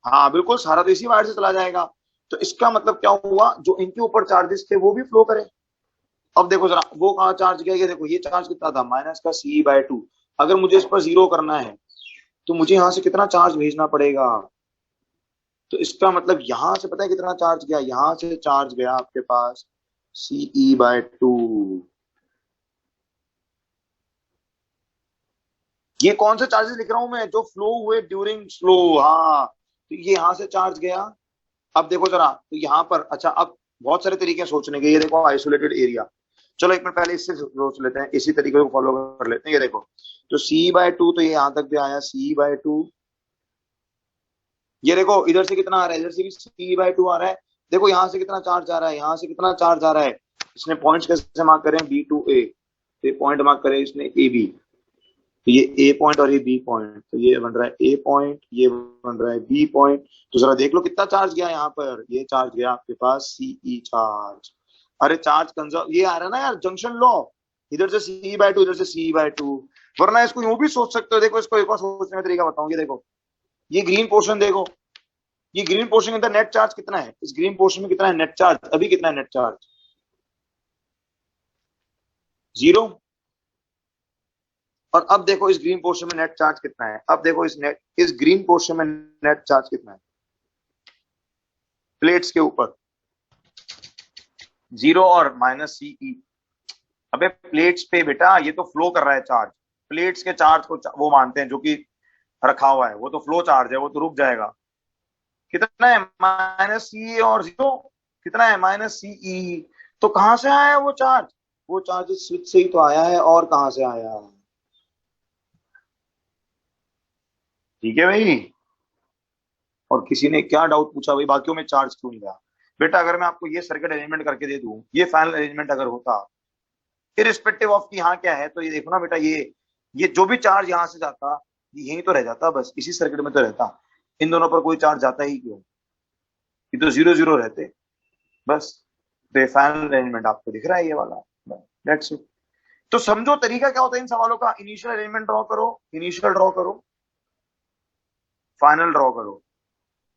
हाँ बिल्कुल, सारा तो इसी वायर से चला जाएगा। तो इसका मतलब क्या हुआ, जो इनके ऊपर चार्जेस थे वो भी फ्लो करे। अब देखो जरा, वो कहाँ चार्ज गया, ये देखो ये चार्ज कितना था, माइनस का CE/2। अगर मुझे इस पर 0 करना है तो मुझे यहाँ से कितना चार्ज भेजना पड़ेगा? तो इसका मतलब यहां से पता है कितना चार्ज गया, यहां से चार्ज गया आपके पास CE/2। ये कौन से चार्जेस लिख रहा हूं मैं, जो फ्लो हुए ड्यूरिंग स्लो। हाँ, तो ये यहां से चार्ज गया। अब देखो जरा, तो यहाँ पर अच्छा, अब बहुत सारे तरीके हैं सोचने के, ये देखो आइसोलेटेड एरिया। चलो एक मिनट पहले इससे सोच लेते हैं, इसी तरीके को फॉलो कर लेते हैं। ये देखो, तो CE/2 तो ये यहां तक भी आया CE/2। ये देखो इधर से कितना आ रहा है, इधर से भी CE/2 आ रहा है। देखो यहाँ से कितना चार्ज आ रहा है, यहाँ से कितना चार्ज आ रहा है। इसने पॉइंट्स कैसे मार्क करें, B to A, ये पॉइंट मार्क करे इसने AB। तो ये A पॉइंट और ये B पॉइंट, तो ये बन रहा है A पॉइंट, ये बन रहा है B पॉइंट। तो जरा देख लो कितना चार्ज गया यहाँ पर, ये चार्ज गया आपके पास CE चार्ज। अरे चार्ज कंजर्व, ये आ रहा है ना यार जंक्शन लॉ, इधर से CE/2, इधर से CE/2। वरना इसको यूं भी सोच सकते हो, देखो इसको एक और सोचने का तरीका बताऊं। ये देखो, ये ग्रीन पोर्शन देखो, ये ग्रीन पोर्शन के अंदर नेट चार्ज कितना है, इस ग्रीन पोर्शन में कितना है नेट चार्ज, अभी कितना है नेट चार्ज, 0। और अब देखो इस ग्रीन पोर्शन में नेट चार्ज कितना है, अब देखो इस ग्रीन पोर्शन में नेट चार्ज कितना है प्लेट्स के ऊपर, 0 और -CE। अबे प्लेट्स पे बेटा ये तो फ्लो कर रहा है चार्ज, प्लेट्स के चार्ज को वो मानते हैं जो कि रखा हुआ है, वो तो फ्लो चार्ज है, वो तो रुक जाएगा। कितना है, -CE और 0, कितना है -CE। तो कहां से आया है वो चार्ज, वो चार्ज स्विच से ही तो आया है, और कहां से आया है? ठीक है भाई। और किसी ने क्या डाउट पूछा भाई बाकियों में चार्ज क्यों नहीं गया? बेटा अगर मैं आपको ये सर्किट अरेंजमेंट करके दे दूं, ये फाइनल अरेंजमेंट अगर होता, इरिस्पेक्टिव ऑफ की यहाँ क्या है, तो ये देखो ना बेटा, ये जो भी चार्ज यहाँ से जाता, ये यहीं तो रह जाता, बस इसी सर्किट में तो रहता। इन दोनों पर कोई चार्ज जाता ही क्यों, ये तो 0 0 रहते बस। तो ये फाइनल अरेंजमेंट आपको दिख रहा है, ये वाला। Let's it. तो समझो तरीका क्या होता है इन सवालों का, इनिशियल अरेंजमेंट ड्रॉ करो, इनिशियल ड्रॉ करो, फाइनल ड्रॉ करो,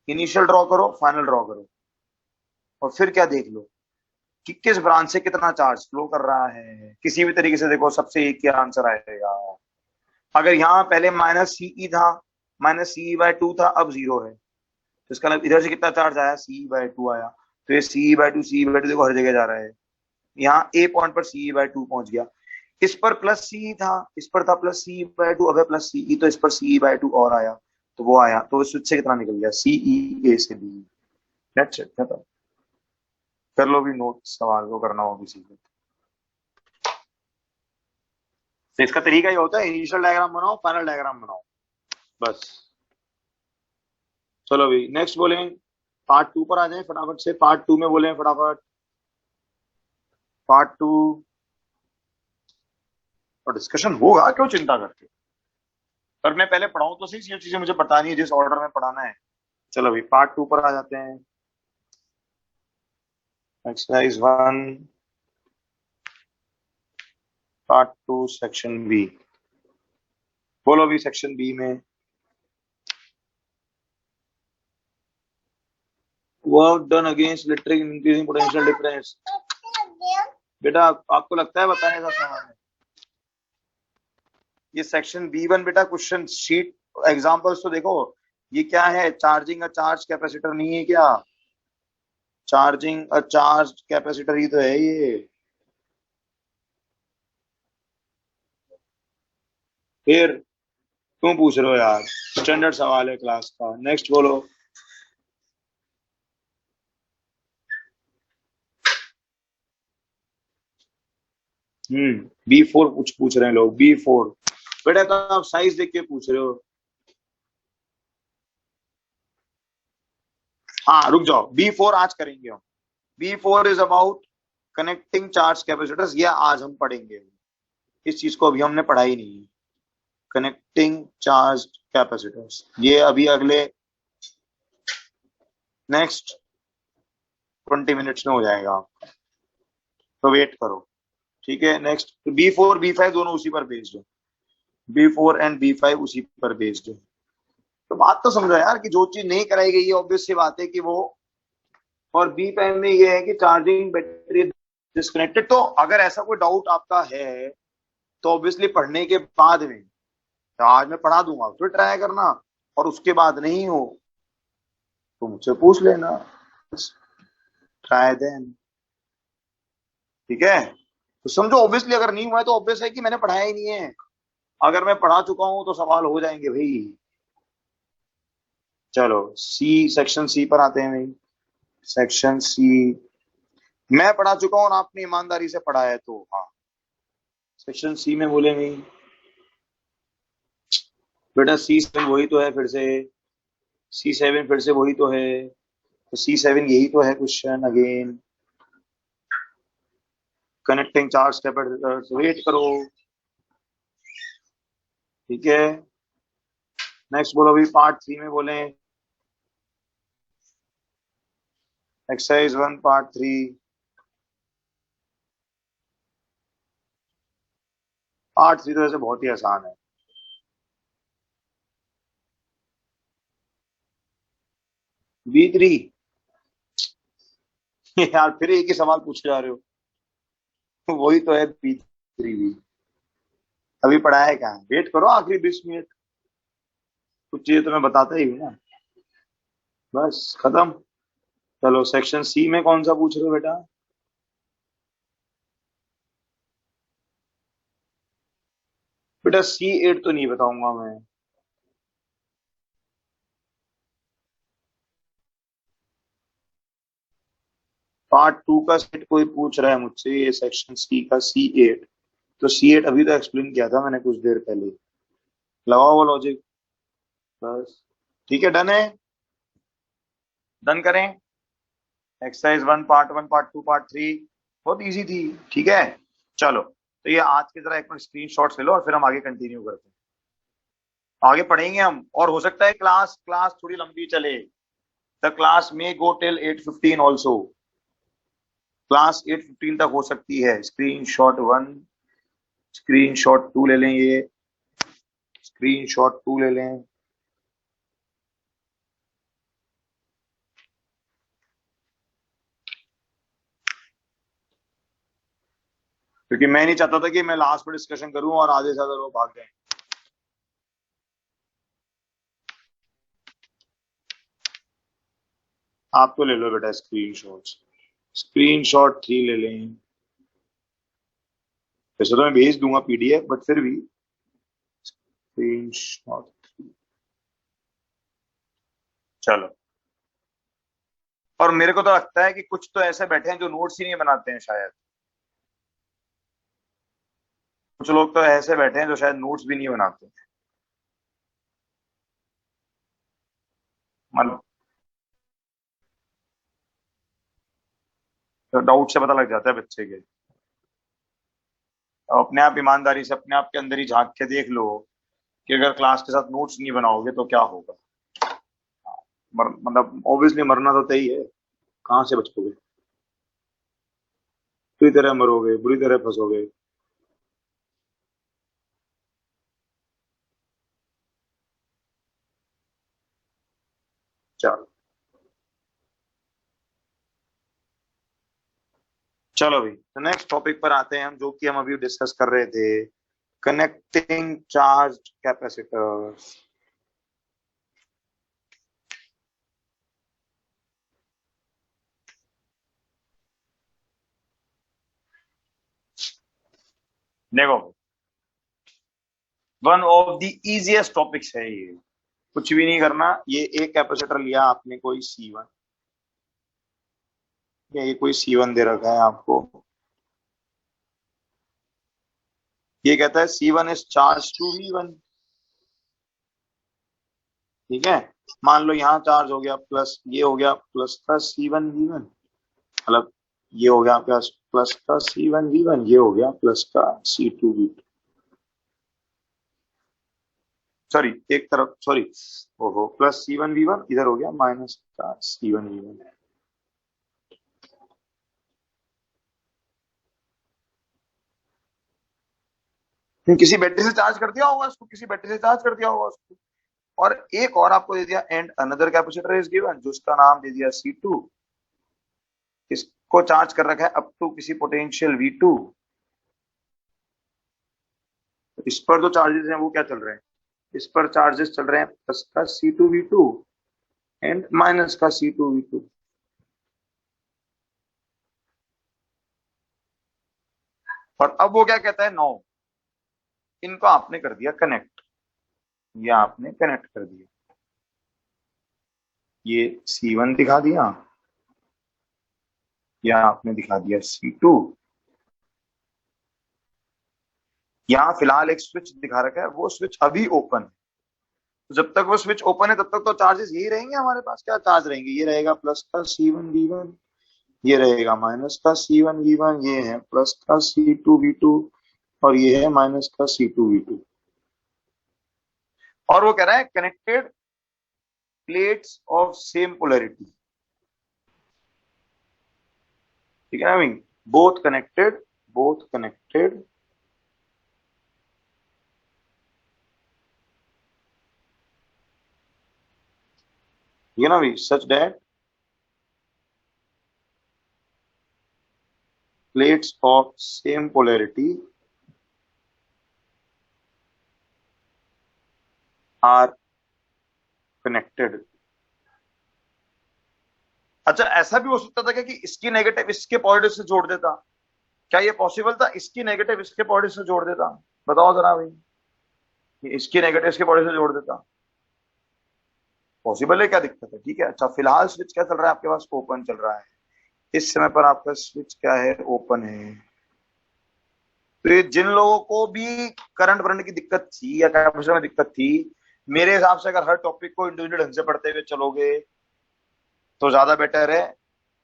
इनिशियल ड्रॉ करो, फाइनल ड्रॉ करो, और फिर क्या देख लो कि किस ब्रांच से कितना चार्ज फ्लो कर रहा है। किसी भी तरीके से देखो, सबसे एक ही आंसर आएगा। अगर यहाँ पहले -CE था, -CE/2 था, अब 0 है, तो इसका मतलब इधर से कितना चार्ज आया, CE/2 आया। तो ये CE/2 देखो हर जगह जा रहा है। यहाँ A पॉइंट पर CE/2 पहुंच गया, इस पर +CE था, इस पर था +CE/2, अब है +CE, तो इस पर CE/2 और आया, तो वो आया, तो स्विच से कितना निकल गया, CE A से B। लेट्स इट, खत्म। कर लो भी नोट, सवाल को करना हो किसी को। तो इसका तरीका ये होता है, इनिशियल डायग्राम बनाओ, फाइनल डायग्राम बनाओ, बस। चलो भाई नेक्स्ट बोलें, पार्ट 2 पर आ जाए फटाफट से, पार्ट 2 में बोले फटाफट, पार्ट 2 और डिस्कशन होगा, क्यों चिंता करते हो? पर मैं पहले पढ़ाऊं तो सही, ये चीजें मुझे बतानी है जिस ऑर्डर में पढ़ाना है। चलो भाई पार्ट 2 पर आ जाते हैं। Exercise 1 part 2 section B. बोलो भी सेक्शन बी में, work done against electric increasing potential difference. बेटा आपको लगता है बताने का सवाल है ये सेक्शन B1 बेटा, क्वेश्चन शीट एग्जांपल्स तो देखो। ये क्या है, चार्जिंग अ चार्ज कैपेसिटर नहीं है क्या, चार्जिंग अ चार्ज कैपेसिटर ही तो है ये। फिर क्यों पूछ रहे हो यार, स्टैंडर्ड सवाल है क्लास का। नेक्स्ट बोलो। B4 पूछ पूछ रहे हैं लोग, B4। बेटा तो आप साइज देख के पूछ रहे हो। हाँ रुक जाओ, B4 आज करेंगे हम। B4 is about connecting charge capacitors, ये आज हम पढ़ेंगे। इस चीज को अभी हमने पढ़ा ही नहीं है, कनेक्टिंग चार्ज कैपेसिटर्स, ये अभी अगले नेक्स्ट 20 मिनट्स में हो जाएगा, तो वेट करो। ठीक है, नेक्स्ट B4 B5 दोनों उसी पर बेस्ड है, B4 एंड B5 उसी पर बेस्ड है। तो बात तो समझो यार कि जो चीज नहीं कराई गई है ऑब्वियस सी बात है कि वो, और B5 में ये है कि चार्जिंग बैटरी डिस्कनेक्टेड। तो अगर ऐसा कोई डाउट आपका है तो ऑब्वियसली पढ़ने के बाद में, तो आज मैं पढ़ा दूंगा फिर ट्राई करना, और उसके बाद नहीं हो तो मुझसे पूछ लेना, ट्राई देन। ठीक है, तो समझो ऑब्वियसली अगर नहीं हुआ है तो ऑब्वियस है कि मैंने पढ़ाया ही नहीं है। अगर मैं पढ़ा चुका हूं तो सवाल हो जाएंगे भाई। चलो सी, सेक्शन सी पर आते हैं भाई। सेक्शन सी मैं पढ़ा चुका हूं और आपने ईमानदारी से पढ़ा है तो हाँ। सेक्शन सी में बोलेंगे बेटा C7 वही तो है, फिर से C7 फिर से वही तो है, तो C7 यही तो है question again, connecting charge capacitor. Wait करो, ठीक है। नेक्स्ट बोलो भाई, पार्ट 3 में बोले एक्सरसाइज 1 पार्ट 3। पार्ट 3 तो वैसे बहुत ही आसान है। B3 यार फिर एक ही सवाल पूछे जा रहे हो वही तो है B3 भी, अभी पढ़ा है क्या? वेट करो आखिरी 20 मिनट, कुछ चीजें तो मैं बताता ही हूँ ना, बस खत्म। चलो सेक्शन सी में कौन सा पूछ रहे हो बेटा? बेटा C8 तो नहीं बताऊंगा मैं। पार्ट 2 का सेट कोई पूछ रहा है मुझसे, ये सेक्शन सी का C8, तो C8 अभी तो एक्सप्लेन किया था मैंने कुछ देर पहले, लगाओ वो लॉजिक, बस। ठीक है, डन है, डन करें। एक्सरसाइज 1 पार्ट 1 पार्ट 2 पार्ट 3 बहुत इजी थी। ठीक है, चलो तो ये आज के जरा एक मिनट स्क्रीन शॉट्स ले लो और फिर हम आगे कंटिन्यू करते हैं, आगे पढ़ेंगे हम। और हो सकता है क्लास क्लास थोड़ी लंबी चले, द क्लास में गो टिल 8:15 ऑल्सो, क्लास 8:15 तक हो सकती है। स्क्रीन शॉट 1, स्क्रीन शॉट 2 ले लें, ये स्क्रीन शॉट 2 ले लें। क्योंकि मैं नहीं चाहता था कि मैं लास्ट में डिस्कशन करूं और आधे से ज्यादा लोग भाग जाएं। आप तो ले लो बेटा स्क्रीन शॉट, स्क्रीन शॉट 3 ले लें। वैसे तो मैं भेज दूंगा PDF, बट फिर भी स्क्रीन शॉट। चलो, और मेरे को तो लगता है कि कुछ तो ऐसे बैठे हैं जो नोट्स ही नहीं बनाते हैं शायद, कुछ लोग तो ऐसे बैठे हैं जो शायद नोट्स भी नहीं बनाते हैं। मतलब तो डाउट से पता लग जाता है बच्चे के, तो अपने आप ईमानदारी से अपने आप के अंदर ही झांक के देख लो कि अगर क्लास के साथ नोट्स नहीं बनाओगे तो क्या होगा। मतलब ऑब्वियसली मरना तो तय ही है, कहाँ से बचोगे, बुरी तरह मरोगे, बुरी तरह फंसोगे। चलो, चलो भाई, तो नेक्स्ट टॉपिक पर आते हैं हम, जो कि हम अभी डिस्कस कर रहे थे, कनेक्टिंग चार्ज कैपेसिटर्स। देखो, one of the easiest topics है ये, कुछ भी नहीं करना। ये एक कैपेसिटर लिया आपने, कोई C1, या ये कोई C1 दे रखा है आपको, ये कहता है C1 is charge to V1। ठीक है, मान लो यहाँ चार्ज हो गया प्लस, ये हो गया प्लस का C1 V1, मतलब ये हो गया प्लस प्लस का C1 V1, ये हो गया प्लस का C2 V2। सॉरी, एक तरफ सॉरी, ओहो, प्लस C1 V1 इधर हो गया माइनस का C1 V1। किसी बैटरी से चार्ज कर दिया होगा उसको, किसी बैटरी से चार्ज कर दिया होगा उसको। और एक और आपको दे दिया, and another capacitor is given, जो उसका नाम दे दिया C2। इसको चार्ज कर रखा है अप टू किसी पोटेंशियल V2। इस पर जो चार्जेस हैं वो क्या चल रहे हैं, इस पर चार्जेस चल रहे हैं प्लस का C2V2 एंड माइनस का C2V2। और अब वो क्या कहता है, नो, इनको आपने कर दिया कनेक्ट, या आपने कनेक्ट कर दिया, ये C1 दिखा दिया, या आपने दिखा दिया C2। यहां फिलहाल एक स्विच दिखा रखा है, वो स्विच अभी ओपन है। तो जब तक वो स्विच ओपन है तब तक तो चार्जेस यही रहेंगे हमारे पास। क्या चार्ज रहेंगे, ये रहेगा प्लस का C1V1, ये रहेगा माइनस का C1V1, ये है प्लस का C2V2, और ये है माइनस का C2V2। और वो कह रहा है connected plates of same polarity. ठीक है ना, mean both connected, both connected you know such that plates of same polarity are connected। अच्छा, ऐसा भी हो सकता था क्या कि इसकी नेगेटिव इसके पॉजिटिव से जोड़ देता? क्या ये पॉसिबल था, इसकी नेगेटिव इसके पॉजिटिव से जोड़ देता? बताओ जरा भाई, इसकी नेगेटिव इसके पॉजिटिव से जोड़ देता, पॉसिबल है, क्या दिक्कत है? ठीक है, अच्छा फिलहाल स्विच क्या चल रहा है आपके पास, ओपन चल रहा है। इस समय पर आपका स्विच क्या है, ओपन है। तो ये जिन लोगों को भी करंट वरंट की दिक्कत थी या कैपेसिटर में दिक्कत थी, मेरे हिसाब से अगर हर टॉपिक को इंडिविजुअल ढंग से पढ़ते हुए चलोगे तो ज्यादा बेटर है।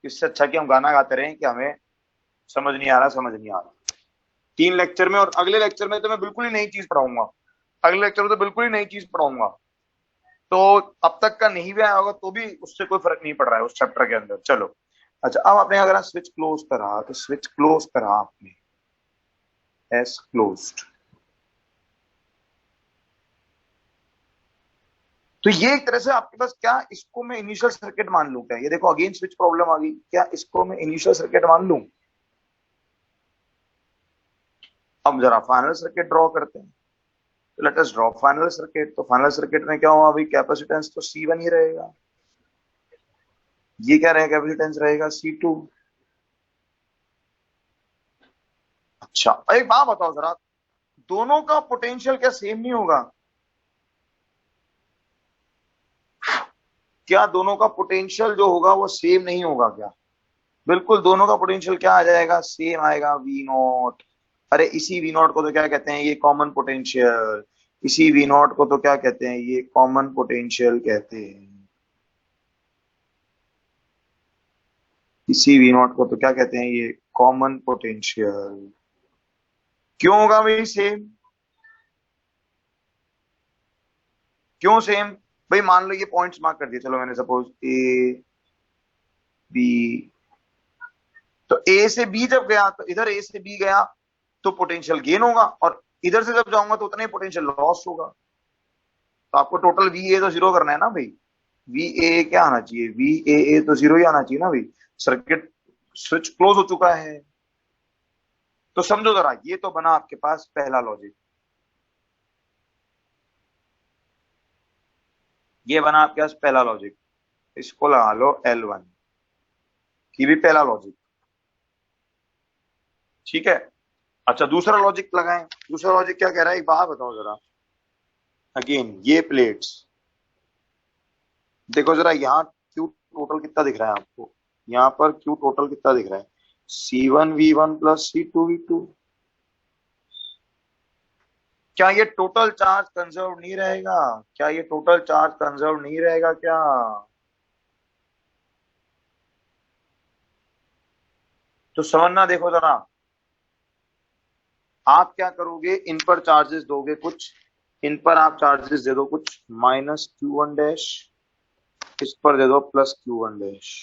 इससे अच्छा कि हम गाना गाते रहें कि हमें समझ नहीं आ रहा, समझ नहीं आ रहा। 3 लेक्चर में, और अगले लेक्चर में तो मैं बिल्कुल ही नई चीज पढ़ाऊंगा, अगले लेक्चर में तो बिल्कुल ही नई चीज पढ़ाऊंगा। तो अब तक का नहीं भी आया होगा तो भी उससे कोई फर्क नहीं पड़ रहा है उस चैप्टर के अंदर। चलो अच्छा, अब आपने अगर स्विच क्लोज करा, तो स्विच क्लोज करा आपने, एस क्लोज्ड। तो ये एक तरह से आपके पास क्या, इसको मैं इनिशियल सर्किट मान लूं क्या? ये देखो अगेन स्विच प्रॉब्लम आ गई, क्या इसको मैं इनिशियल सर्किट मान लूं? अब जरा फाइनल सर्किट ड्रॉ करते हैं। Let us draw final circuit. तो फाइनल सर्किट में क्या हुआ, अभी कैपेसिटेंस तो C1 ही रहेगा, ये क्या रहेगा, कैपेसिटेंस रहेगा C2। अच्छा, एक बात बताओ जरा, दोनों का पोटेंशियल क्या सेम नहीं होगा? क्या दोनों का पोटेंशियल जो होगा वो सेम नहीं होगा क्या? बिल्कुल, दोनों का पोटेंशियल क्या आ जाएगा, सेम आएगा, V0। अरे इसी V0 को तो क्या कहते हैं, ये कॉमन पोटेंशियल। इसी V0 को तो क्या कहते हैं, ये कॉमन पोटेंशियल कहते हैं। इसी V0 को तो क्या कहते हैं, ये कॉमन पोटेंशियल। क्यों होगा भाई सेम, क्यों सेम? भाई मान लो ये पॉइंट्स मार्क कर दिए, चलो मैंने सपोज A B, तो A से B जब गया तो इधर A से B गया तो पोटेंशियल गेन होगा, और इधर से जब जाऊंगा तो उतना ही पोटेंशियल लॉस होगा। तो आपको टोटल VA तो जीरो करना है ना भाई, VA क्या आना चाहिए, VAA तो जीरो ही आना चाहिए ना भाई। सर्किट स्विच क्लोज हो चुका है। तो समझो जरा, ये तो बना आपके पास पहला लॉजिक, ये बना आपके पास पहला लॉजिक, इसको लगा लो L1, ये भी पहला लॉजिक। ठीक है, अच्छा दूसरा लॉजिक लगाएं। दूसरा लॉजिक क्या कह रहा है, एक बात बताओ जरा, अगेन ये प्लेट्स देखो जरा, यहाँ क्यू टोटल कितना दिख रहा है आपको, यहाँ पर क्यू टोटल कितना दिख रहा है, C1V1 प्लस C2V2। क्या ये टोटल चार्ज कंजर्व नहीं रहेगा? क्या ये टोटल चार्ज कंजर्व नहीं रहेगा क्या? तो समझना, देखो जरा, आप क्या करोगे, इन पर चार्जेस दोगे कुछ, इन पर आप चार्जेस दे दो कुछ माइनस क्यू वन डैश, इस पर दे दो प्लस क्यू वन डैश,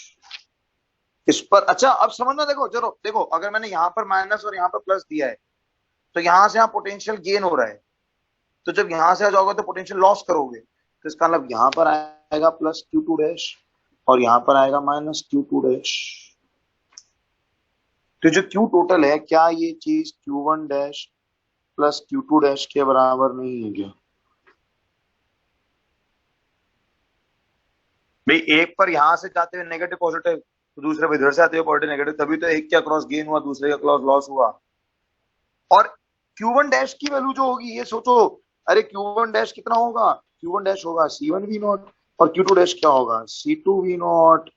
इस पर। अच्छा अब समझना, देखो चलो देखो, अगर मैंने यहां पर माइनस और यहां पर प्लस दिया है तो यहां से आप पोटेंशियल गेन हो रहा है, तो जब यहां से आ जाओगे तो पोटेंशियल लॉस करोगे, तो इसका मतलब यहां पर आएगा प्लस क्यू टू डैश और यहां पर आएगा माइनस क्यू टू डैश। तो जो क्यू टोटल है, क्या ये चीज Q one dash plus Q two dash के बराबर नहीं है क्या? भाई एक पर यहां से जाते हुए नेगेटिव पॉजिटिव, तो दूसरे पर इधर से आते हुए पॉजिटिव नेगेटिव, तभी तो एक के अक्रॉस गेन हुआ, दूसरे के अक्रॉस लॉस हुआ। और Q1 डैश की वैल्यू जो होगी, ये सोचो, अरे Q1 डैश कितना होगा? Q1 डैश होगा C1 V नॉट, और Q2 डैश क्या होगा? C2 V not.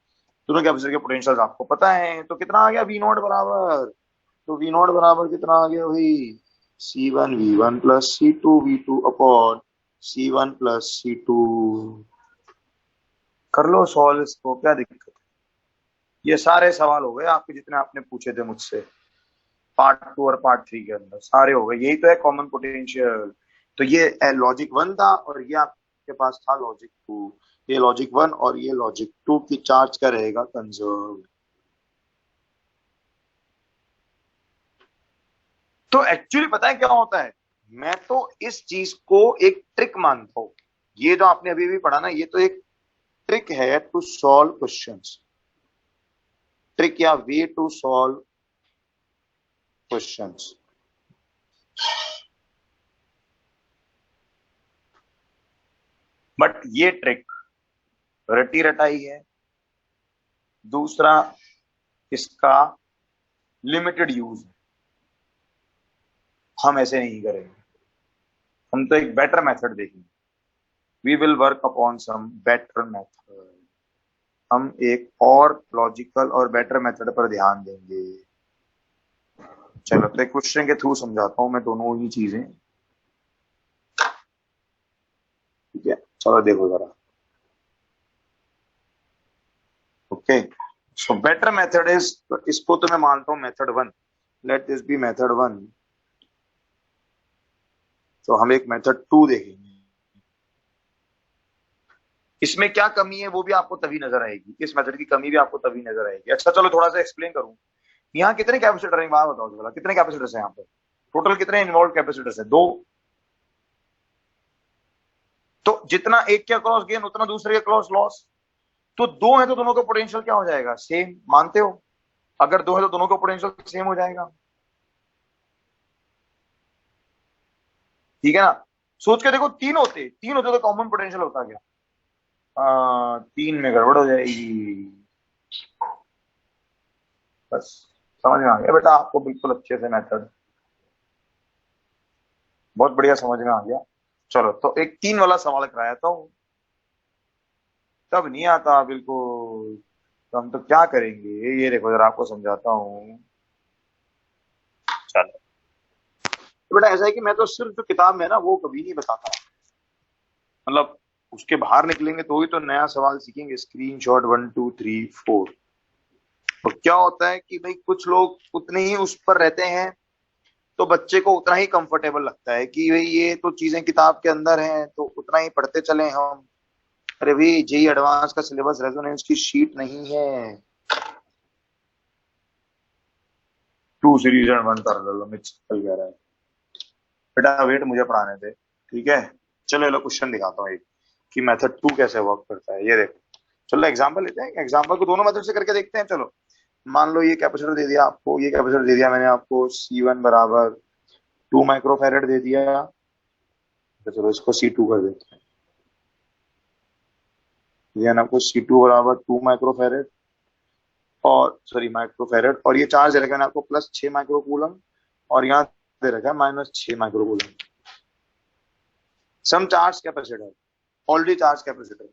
दोनों कैपेसिटर के पोटेंशियल आपको पता है, तो कितना आ गया V नॉट बराबर? तो V नॉट बराबर कितना आ गया भाई? C1 V1 plus C2 V2 upon C1 plus C2। कर लो सॉल्व इसको, क्या दिक्कत है? ये सारे सवाल हो गए आपके जितने आपने पूछे थे मुझसे पार्ट टू और पार्ट थ्री के अंदर, सारे हो गए। यही तो है कॉमन पोटेंशियल। तो ये लॉजिक वन था और ये आपके पास था लॉजिक टू। ये लॉजिक वन और ये लॉजिक टू की चार्ज का रहेगा कंजर्व। तो एक्चुअली पता है क्या होता है, मैं तो इस चीज को एक ट्रिक मानता हूं। ये जो आपने अभी भी पढ़ा ना, ये तो एक ट्रिक है टू सॉल्व क्वेश्चंस, ट्रिक या way to solve questions. But ये ट्रिक रटी रटाई है। दूसरा, इसका लिमिटेड यूज है, हम ऐसे नहीं करेंगे। हम तो एक बेटर मेथड देखेंगे। We will work upon some better method. हम एक और लॉजिकल और बेटर मेथड पर ध्यान देंगे। चलो तो एक क्वेश्चन के थ्रू समझाता हूं मैं दोनों ही चीजें, ठीक है? चलो देखो जरा। Okay, so better method is, इसको तो मैं मानता हूं method one, let this be method one. तो हम एक मेथड टू देखेंगे। इसमें क्या कमी है वो भी आपको तभी नजर आएगी, इस मेथड की कमी भी आपको तभी नजर आएगी। अच्छा चलो थोड़ा सा एक्सप्लेन करूं। यहाँ कितने कैपेसिटर हैं, बात बताओ जरा, कितने कैपेसिटर्स हैं यहाँ पे? टोटल कितने इन्वॉल्व कैपेसिटर्स हैं? दो। तो जितना एक के अक्रॉस गेन उतना दूसरे के अक्रॉस लॉस। तो दो है तो दोनों का पोटेंशियल क्या हो जाएगा? सेम, मानते हो? अगर दो है तो दोनों का पोटेंशियल सेम हो जाएगा, ठीक है ना? सोच के देखो, तीन होते तो कॉमन पोटेंशियल होता क्या? तीन में गड़बड़ हो जाएगी। बस समझ में आ गया बेटा आपको बिल्कुल अच्छे से मेथड, बहुत बढ़िया समझ में आ गया। चलो तो एक तीन वाला सवाल कराया था, तब नहीं आता बिल्कुल। तो हम तो क्या करेंगे, ये देखो जरा आपको समझाता हूँ। चलो तो बेटा ऐसा है कि मैं तो सिर्फ जो किताब में है ना वो कभी नहीं बताता, मतलब उसके बाहर निकलेंगे तो ही तो नया सवाल सीखेंगे। Screenshot one two three four. तो क्या होता है कि भाई कुछ लोग उतने ही उस पर रहते हैं, तो बच्चे को उतना ही कंफर्टेबल लगता है कि भाई ये तो चीजें किताब के अंदर हैं तो उतना ही पढ़ते चले हम। अरे भाई जेई एडवांस का सिलेबस रेजोनेंस की शीट नहीं है, two series and one parallel mix चल कह रहा है। बेटा वेट मुझे पढ़ाने दे, ठीक है? चलो ये क्वेश्चन दिखाता हूँ एक, कि मेथड टू कैसे वर्क करता है, ये देखो। चलो एग्जांपल लेते हैं, एग्जांपल को दोनों मेथड से करके देखते हैं। चलो मान लो ये कैपेसिटर दे दिया आपको, ये कैपेसिटर दे दिया मैंने आपको C1 बराबर 2 माइक्रोफेरेड दे दिया। तो चलो इसको C2 कर देते हैं। दिया ना आपको C2 बराबर 2 माइक्रोफेरेड, और सॉरी माइक्रोफेरेड, और ये चार्ज दे रखा है आपको प्लस 6 माइक्रोकूलम, और यहाँ दे रखा है minus 6 microcoulomb. Some charge capacitor, already charge capacitor.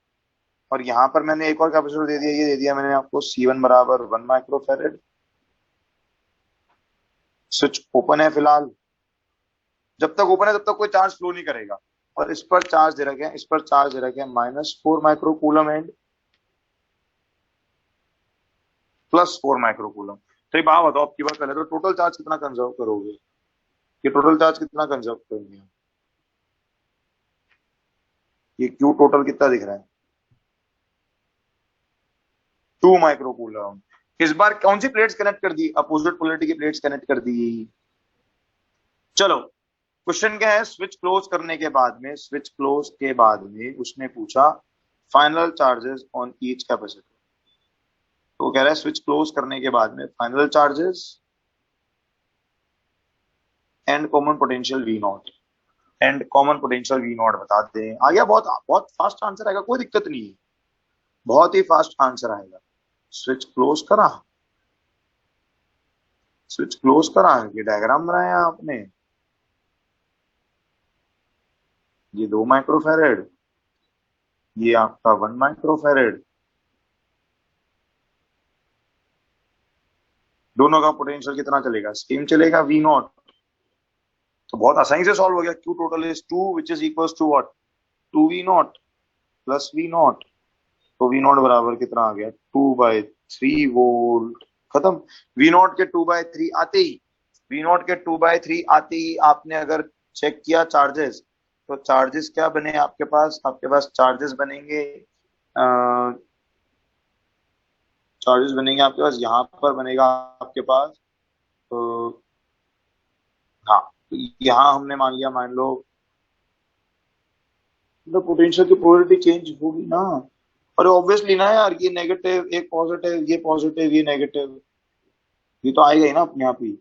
और यहाँ पर मैंने एक और कैपेसिटर दे दिया, ये दे दिया मैंने आपको C1 बराबर 1 माइक्रोफेरेड। स्विच ओपन है फिलहाल, जब तक ओपन है तब तक कोई चार्ज फ्लो नहीं करेगा। और इस पर चार्ज दे रखे हैं, इस पर चार्ज दे रखे हैं -4 माइक्रोकूलम एंड +4 माइक्रोकूलम। तो ये बात बताओ, आपकी बात पहले तो टोटल चार्ज कितना कंजर्व करोगे? ये टोटल चार्ज कितना कंजर्व करेंगे? ये क्यू टोटल कितना दिख रहा है? 2 माइक्रोकूलम। इस बार कौन सी प्लेट्स कनेक्ट कर दी? अपोजिट पोलरिटी की प्लेट्स कनेक्ट कर दी। चलो क्वेश्चन क्या है, स्विच क्लोज करने के बाद में, स्विच क्लोज के बाद में उसने पूछा final charges on each capacitor. तो कह रहा है स्विच क्लोज करने के बाद में final charges and common potential V naught, and common potential V naught बता दें। आ गया, बहुत बहुत फास्ट आंसर आएगा, कोई दिक्कत नहीं है, बहुत ही फास्ट आंसर आएगा। स्विच क्लोज करा, स्विच क्लोज करा, ये डायग्राम बनाया आपने, ये 2 माइक्रोफेरेड, ये आपका 1 माइक्रोफेरेड, दोनों का पोटेंशियल कितना चलेगा? सेम चलेगा, वी नॉट। तो बहुत आसानी से सॉल्व हो गया। Q total is 2 which is equal to what? 2 V naught plus V naught. तो वी नॉट बराबर कितना आ गया? 2/3 वोल्ट। खत्म। वी नॉट के 2/3 आते ही, वी नॉट के 2/3 आते ही आपने अगर चेक किया चार्जेस, तो चार्जेस क्या बने आपके पास? आपके पास चार्जेस बनेंगे, चार्जेस बनेंगे आपके पास, यहाँ पर बनेगा आपके पास, तो हाँ, तो यहाँ हमने मान लिया, मान लो तो पोटेंशियल की पोलरिटी चेंज होगी ना। और ऑब्वियसली ना यार, ये नेगेटिव, एक पॉजिटिव, ये पॉजिटिव, ये नेगेटिव, ये तो आएगा ही ना अपने आप ही।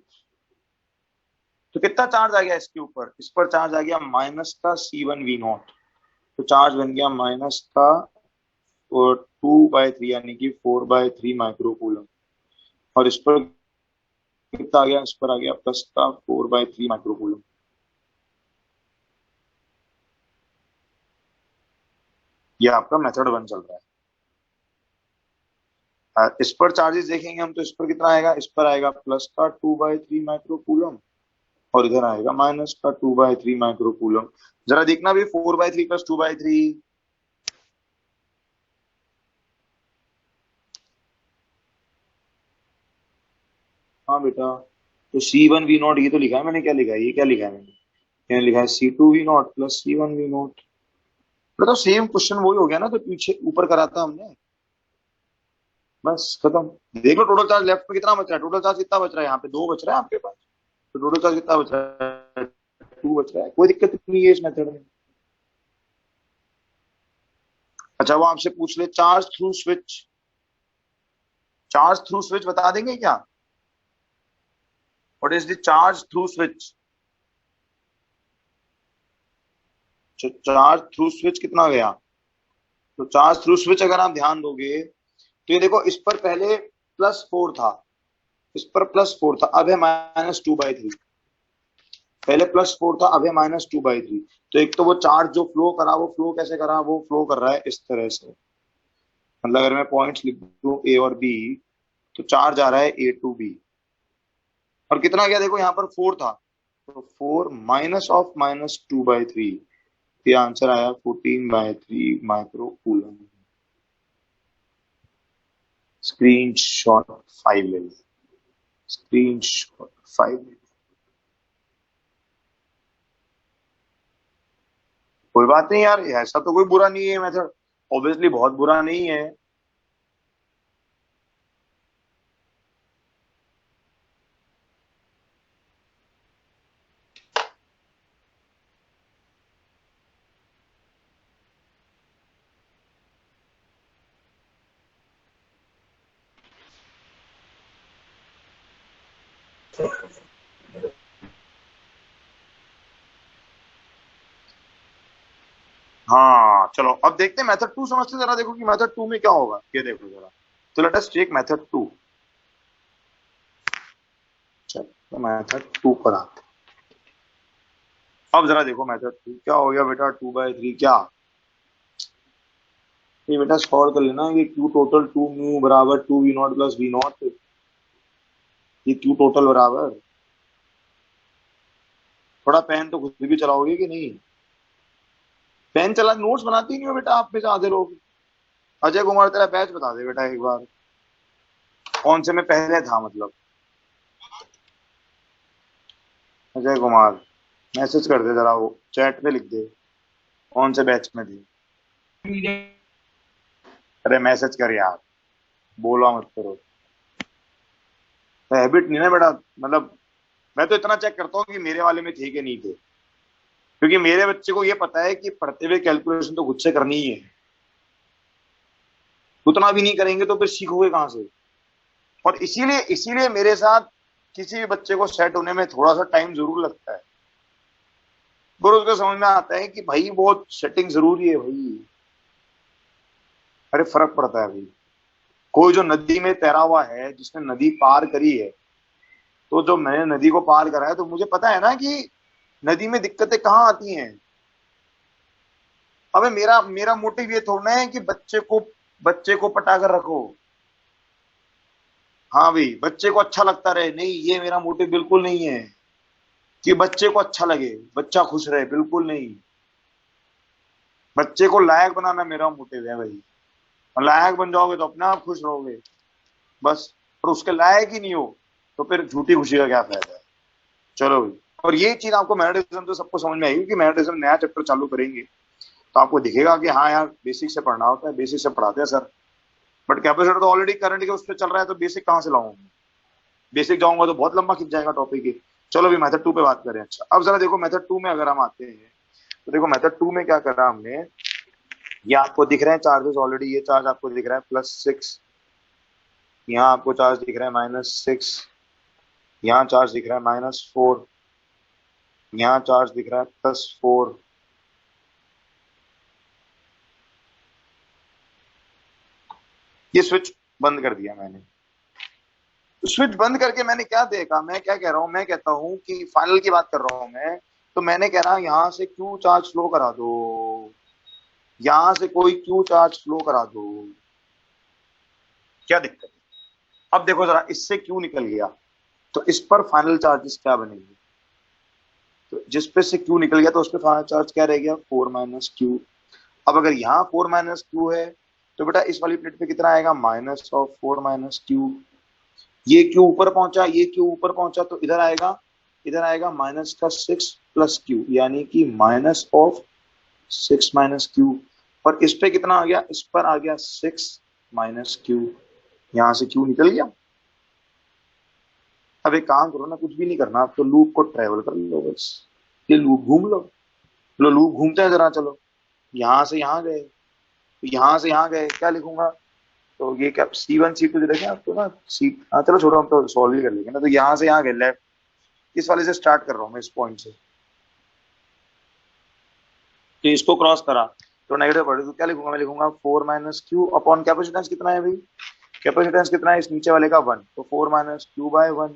तो कितना चार्ज आ गया इसके ऊपर? इस पर चार्ज आ गया माइनस का C1V0। तो चार्ज बन गया माइनस का 2/3 यानी कि 4/3 माइक्रोकूलम। और इस पर कितना आ गया? इस पर आ गया प्लस का 4/3 माइक्रोकूलम। ये आपका मेथड 1 चल रहा है। इस पर चार्जेस देखेंगे हम, तो इस पर कितना आएगा? इस पर आएगा प्लस का 2/3 माइक्रोकूलम, और इधर आएगा माइनस का 2/3 माइक्रोकूलम। जरा देखना भी, 4/3 प्लस 2/3। हाँ बेटा, तो C1V0 ये तो लिखा है मैंने, क्या लिखा है? ये क्या लिखा है मैंने लिखा है C2V0 प्लस C1V0। तो सेम क्वेश्चन वही हो गया ना, तो पीछे ऊपर करा था हमने, बस खत्म। देख लो टोटल चार्ज लेफ्ट में कितना बच रहा है, टोटल चार्ज कितना बच रहा है? यहाँ पे 2 बच रहा है आपके पास, तो टोटल चार्ज कितना बच रहा है? 2 बच रहा है, कोई दिक्कत नहीं है इस मेथड में। अच्छा, वो आपसे पूछ ले charge through switch, charge through switch बता देंगे क्या? What is the charge through switch? Charge through switch कितना गया? तो चार्ज थ्रू स्विच अगर आप ध्यान दोगे, तो ये देखो, इस पर पहले +4 था, इस पर +4 था, अब है -2/3। पहले +4 था, अब है -2/3। तो एक तो वो चार्ज जो फ्लो करा, वो फ्लो कैसे करा? वो फ्लो कर रहा है इस तरह से, मतलब अगर मैं पॉइंट्स लिख दूं A और B, तो चार्ज आ रहा है A to B। और कितना गया? देखो यहाँ पर 4 था, तो 4 माइनस ऑफ -2/3, ये आंसर आया 14/3 माइक्रोकूलम। स्क्रीनशॉट 5 ले लो, स्क्रीनशॉट 5 ले लो। कोई बात नहीं यार, ऐसा तो कोई बुरा नहीं है मेथड, ऑब्वियसली बहुत बुरा नहीं है। हाँ चलो, अब देखते हैं मेथड 2 समझते, जरा देखो कि मेथड 2 में क्या होगा। ये देखो जरा, तो लेट अस टेक मेथड 2। चलो तो मेथड 2 पर आते हैं। अब जरा देखो मेथड 2 क्या हो गया बेटा? 2/3 क्या? ये बेटा सॉल्व कर लेना, ये क्यू टोटल 2 म्यू बराबर 2V0 प्लस V0, ये क्यू टोटल बराबर थोड़ा पेन तो खुद भी चलाओगे कि नहीं? पेन चला, नोट्स बनाती नहीं हो बेटा आप में से आधे लोग। अजय कुमार तेरा बैच बता दे बेटा एक बार, कौन से में पहले था मतलब। अजय कुमार मैसेज कर दे जरा, वो चैट में लिख दे कौन से बैच में थे। अरे मैसेज कर यार, बोला मत करो। हैबिट नहीं ना बेटा, मतलब मैं तो इतना चेक करता हूँ कि मेरे वाले में थे कि नहीं थे, क्योंकि मेरे बच्चे को ये पता है कि पढ़ते हुए कैलकुलेशन तो खुद से करनी ही है। उतना भी नहीं करेंगे तो फिर सीखोगे कहाँ से? और इसीलिए इसीलिए मेरे साथ किसी भी बच्चे को सेट होने में थोड़ा सा टाइम जरूर लगता है, फिर उसको समझ में आता है कि भाई बहुत सेटिंग जरूरी है भाई। अरे फर्क पड़ता है भाई। कोई जो नदी में तैरा हुआ है, जिसने नदी पार करी है, तो जो मैंने नदी को पार करा है, तो मुझे पता है ना कि नदी में दिक्कतें कहाँ आती हैं। अबे मेरा मेरा मोटिव ये थोड़ा है कि बच्चे को पटा कर रखो। हाँ भाई, बच्चे को अच्छा लगता रहे, नहीं, ये मेरा मोटिव बिल्कुल नहीं है कि बच्चे को अच्छा लगे, बच्चा खुश रहे, बिल्कुल नहीं। बच्चे को लायक बनाना मेरा मोटिव है भाई। और लायक बन जाओगे तो अपने आप खुश रहोगे बस। और उसके लायक ही नहीं हो तो फिर झूठी खुशी का क्या फायदा है। चलो भाई, और ये चीज आपको मैथमेटिज्म तो सबको समझ में आएगी, कि मैथमेटिज्म नया चैप्टर चालू करेंगे तो आपको दिखेगा कि हाँ यार, बेसिक से पढ़ना होता है, बेसिक से पढ़ाते हैं सर। बट कैपेसिटर तो ऑलरेडी करंट के उस पर चल रहा है, तो बेसिक कहाँ से लाऊंगा? बेसिक जाऊंगा तो बहुत लंबा खिंच जाएगा टॉपिक ही। चलो अभी मेथड 2 पे बात करें। अच्छा, अब जरा देखो मेथड 2 में अगर हम आते हैं, तो देखो मेथड 2 में क्या करा हमने। ये आपको दिख रहे हैं चार्जेस ऑलरेडी, ये चार्ज आपको दिख रहा है +6, यहाँ आपको चार्ज दिख रहा है -6, यहाँ चार्ज दिख रहा है -4, यहाँ चार्ज दिख रहा है +4। ये स्विच बंद कर दिया मैंने। तो स्विच बंद करके मैंने क्या देखा, मैं क्या कह रहा हूं, मैं कहता हूं कि फाइनल की बात कर रहा हूं मैं। तो मैंने कह रहा हूं यहां से क्यू चार्ज फ्लो करा दो, यहां से कोई क्यू चार्ज फ्लो करा दो, क्या दिक्कत है? अब देखो जरा, इससे क्यू निकल गया तो इस पर फाइनल चार्जेस क्या बनेंगे? तो जिस पे से क्यू निकल गया तो उस पर फाइनल चार्ज क्या रह गया, 4 - q। अब अगर यहाँ 4 - q है, तो बेटा इस वाली प्लेट पे कितना आएगा, -4 - q। ये क्यू ऊपर पहुंचा, ये क्यू ऊपर पहुंचा, तो इधर आएगा -6 + q, यानी कि -6 - q। और इस पे कितना आ गया, इस पर आ गया 6 - q। यहां से q निकल गया। अब एक काम करो ना, कुछ भी नहीं करना, आप तो लूप को ट्रेवल कर लो बस। ये लूप घूम लो, लो लूप घूमते हैं जरा। चलो यहां से यहां गए, यहां से यहां गए, क्या लिखूंगा? तो ये क्या C1 C2 दे रखे हैं आपको ना, सी, हाँ चलो छोड़ो, हम तो सॉल्व ही कर लेंगे ना। तो यहाँ से यहाँ गए लेफ्ट, इस वाले से स्टार्ट कर रहा हूँ मैं, इस पॉइंट से। तो इसको क्रॉस करा तो नेगेटिव पड़े, तो क्या लिखूंगा, मैं लिखूंगा 4 - q अपॉन कैपेसिटेंस कितना है भाई, कैपेसिटेंस कितना है इस नीचे वाले का 1, तो 4 - q/1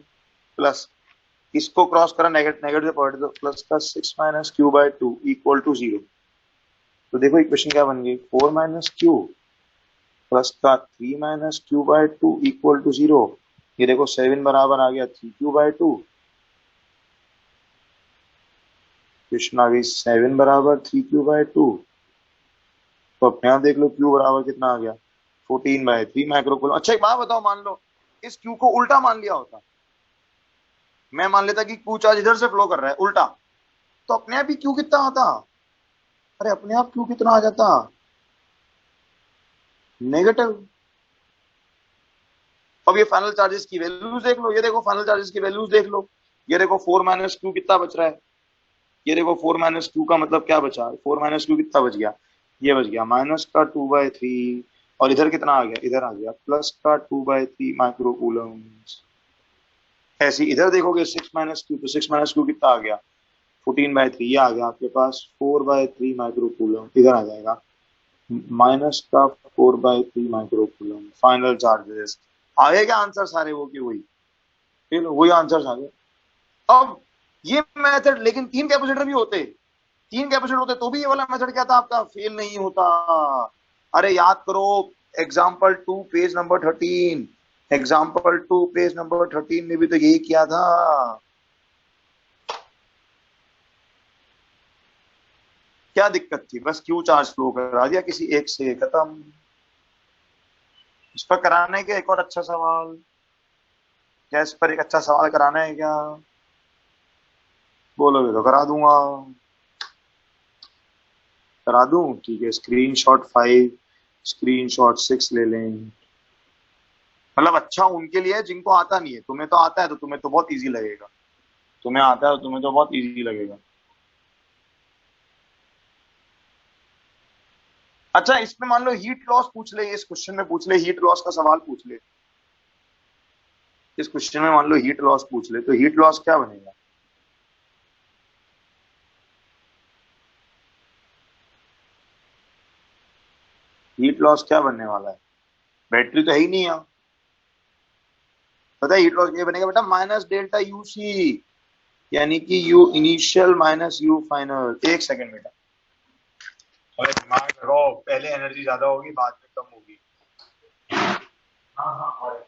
प्लस इसको क्रॉस करा, नेगेटिव पॉइंट, तो प्लस का 6 - q/2 इक्वल टू 0। तो देखो इक्वेशन क्या बन गई, 4 - q प्लस का 3 - q/2 इक्वल टू 0। ये देखो 7 बराबर आ गया 3q/2। क्वेश्चन आ गई 7 बराबर 3q/2। तो अपने आप देख लो q बराबर कितना आ गया, 14/3 माइक्रोकूलम। अच्छा एक बात बताओ, मान लो इस q को उल्टा मान लिया होता, मैं मान लेता कि q चार्ज इधर से फ्लो कर रहा है उल्टा, तो अपने आप ही q कितना आता? अरे अपने आप q कितना आ जाता, नेगेटिव। अब ये फाइनल चार्जेस की वैल्यूज देख लो, ये देखो फाइनल चार्जेस की वैल्यूज देख लो। ये देखो 4 - q कितना बच रहा है, ये देखो 4 - q का मतलब क्या बचा, 4 - q कितना बच गया, ये बच गया -2/3। और इधर कितना आ गया, इधर आ गया +2/3 माइक्रोकूलम। ऐसे इधर देखोगे 6 - q, तो 6 - q कितना आ गया, 14/3। ये आ गया आपके पास 4/3 माइक्रोकूलम, इधर आ जाएगा -4/3 माइक्रोकूलम। फाइनल चार्जेस आ गए क्या आंसर सारे, वो की वही, फिर वही आंसर आ गए। अब ये मेथड, लेकिन 3 कैपेसिटर भी होते, 3 कैपेसिटर होते तो भी ये वाला मेथड क्या था आपका, फेल नहीं होता। अरे याद करो, example 2 page number 13, example 2 page number 13 में भी तो यही किया था। क्या दिक्कत थी? बस क्यू चार्ज फ्लो करा दिया किसी एक से, खत्म। इस पर कराना है क्या एक और अच्छा सवाल? क्या इस पर एक अच्छा सवाल कराना है क्या? बोलोगे तो करा दूंगा। करा दूं? ठीक है, स्क्रीनशॉट 5, स्क्रीनशॉट 6 ले लें। मतलब अच्छा उनके लिए है जिनको आता नहीं है। तुम्हें तो आता है तो तुम्हें तो बहुत इजी लगेगा। तुम्हें आता है तो तुम्हें तो बहुत इजी लगेगा। अच्छा, इसमें मान लो हीट लॉस पूछ ले, इस क्वेश्चन में पूछ ले, हीट लॉस का सवाल पूछ ले। इस क्वेश्चन में मान लो हीट लॉस पूछ ले, तो हीट लॉस क्या बनेगा? हीट लॉस क्या बनने वाला है? बैटरी तो है ही नहीं यहाँ। पता है हीट लॉस क्या बनेगा बेटा? माइनस डेल्टा यू सी, यानी कि you initial minus you final. एक सेकंड बेटा, और दिमाग लगाओ, पहले एनर्जी ज्यादा होगी बाद में कम होगी। हाँ हाँ, और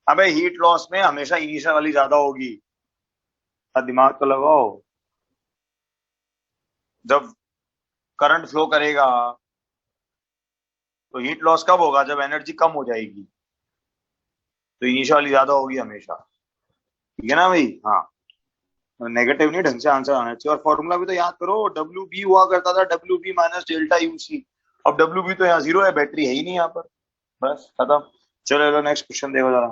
अबे हीट लॉस में हमेशा इनिशियल वाली ज्यादा होगी। दिमाग तो लगाओ। जब करंट फ्लो करेगा तो हीट लॉस कब होगा? जब एनर्जी कम हो जाएगी। तो इनिशियल वाली ज्यादा होगी हमेशा। ठीक है ना भाई? हाँ, नेगेटिव नहीं, ढंग से आंसर आना चाहिए। और फॉर्मूला भी तो याद करो, डब्ल्यू बी हुआ करता था W B minus delta U C. अब डब्ल्यू बी तो यहाँ जीरो है, बैटरी है ही नहीं यहाँ पर। बस खत्म। चलो नेक्स्ट क्वेश्चन देखो जरा।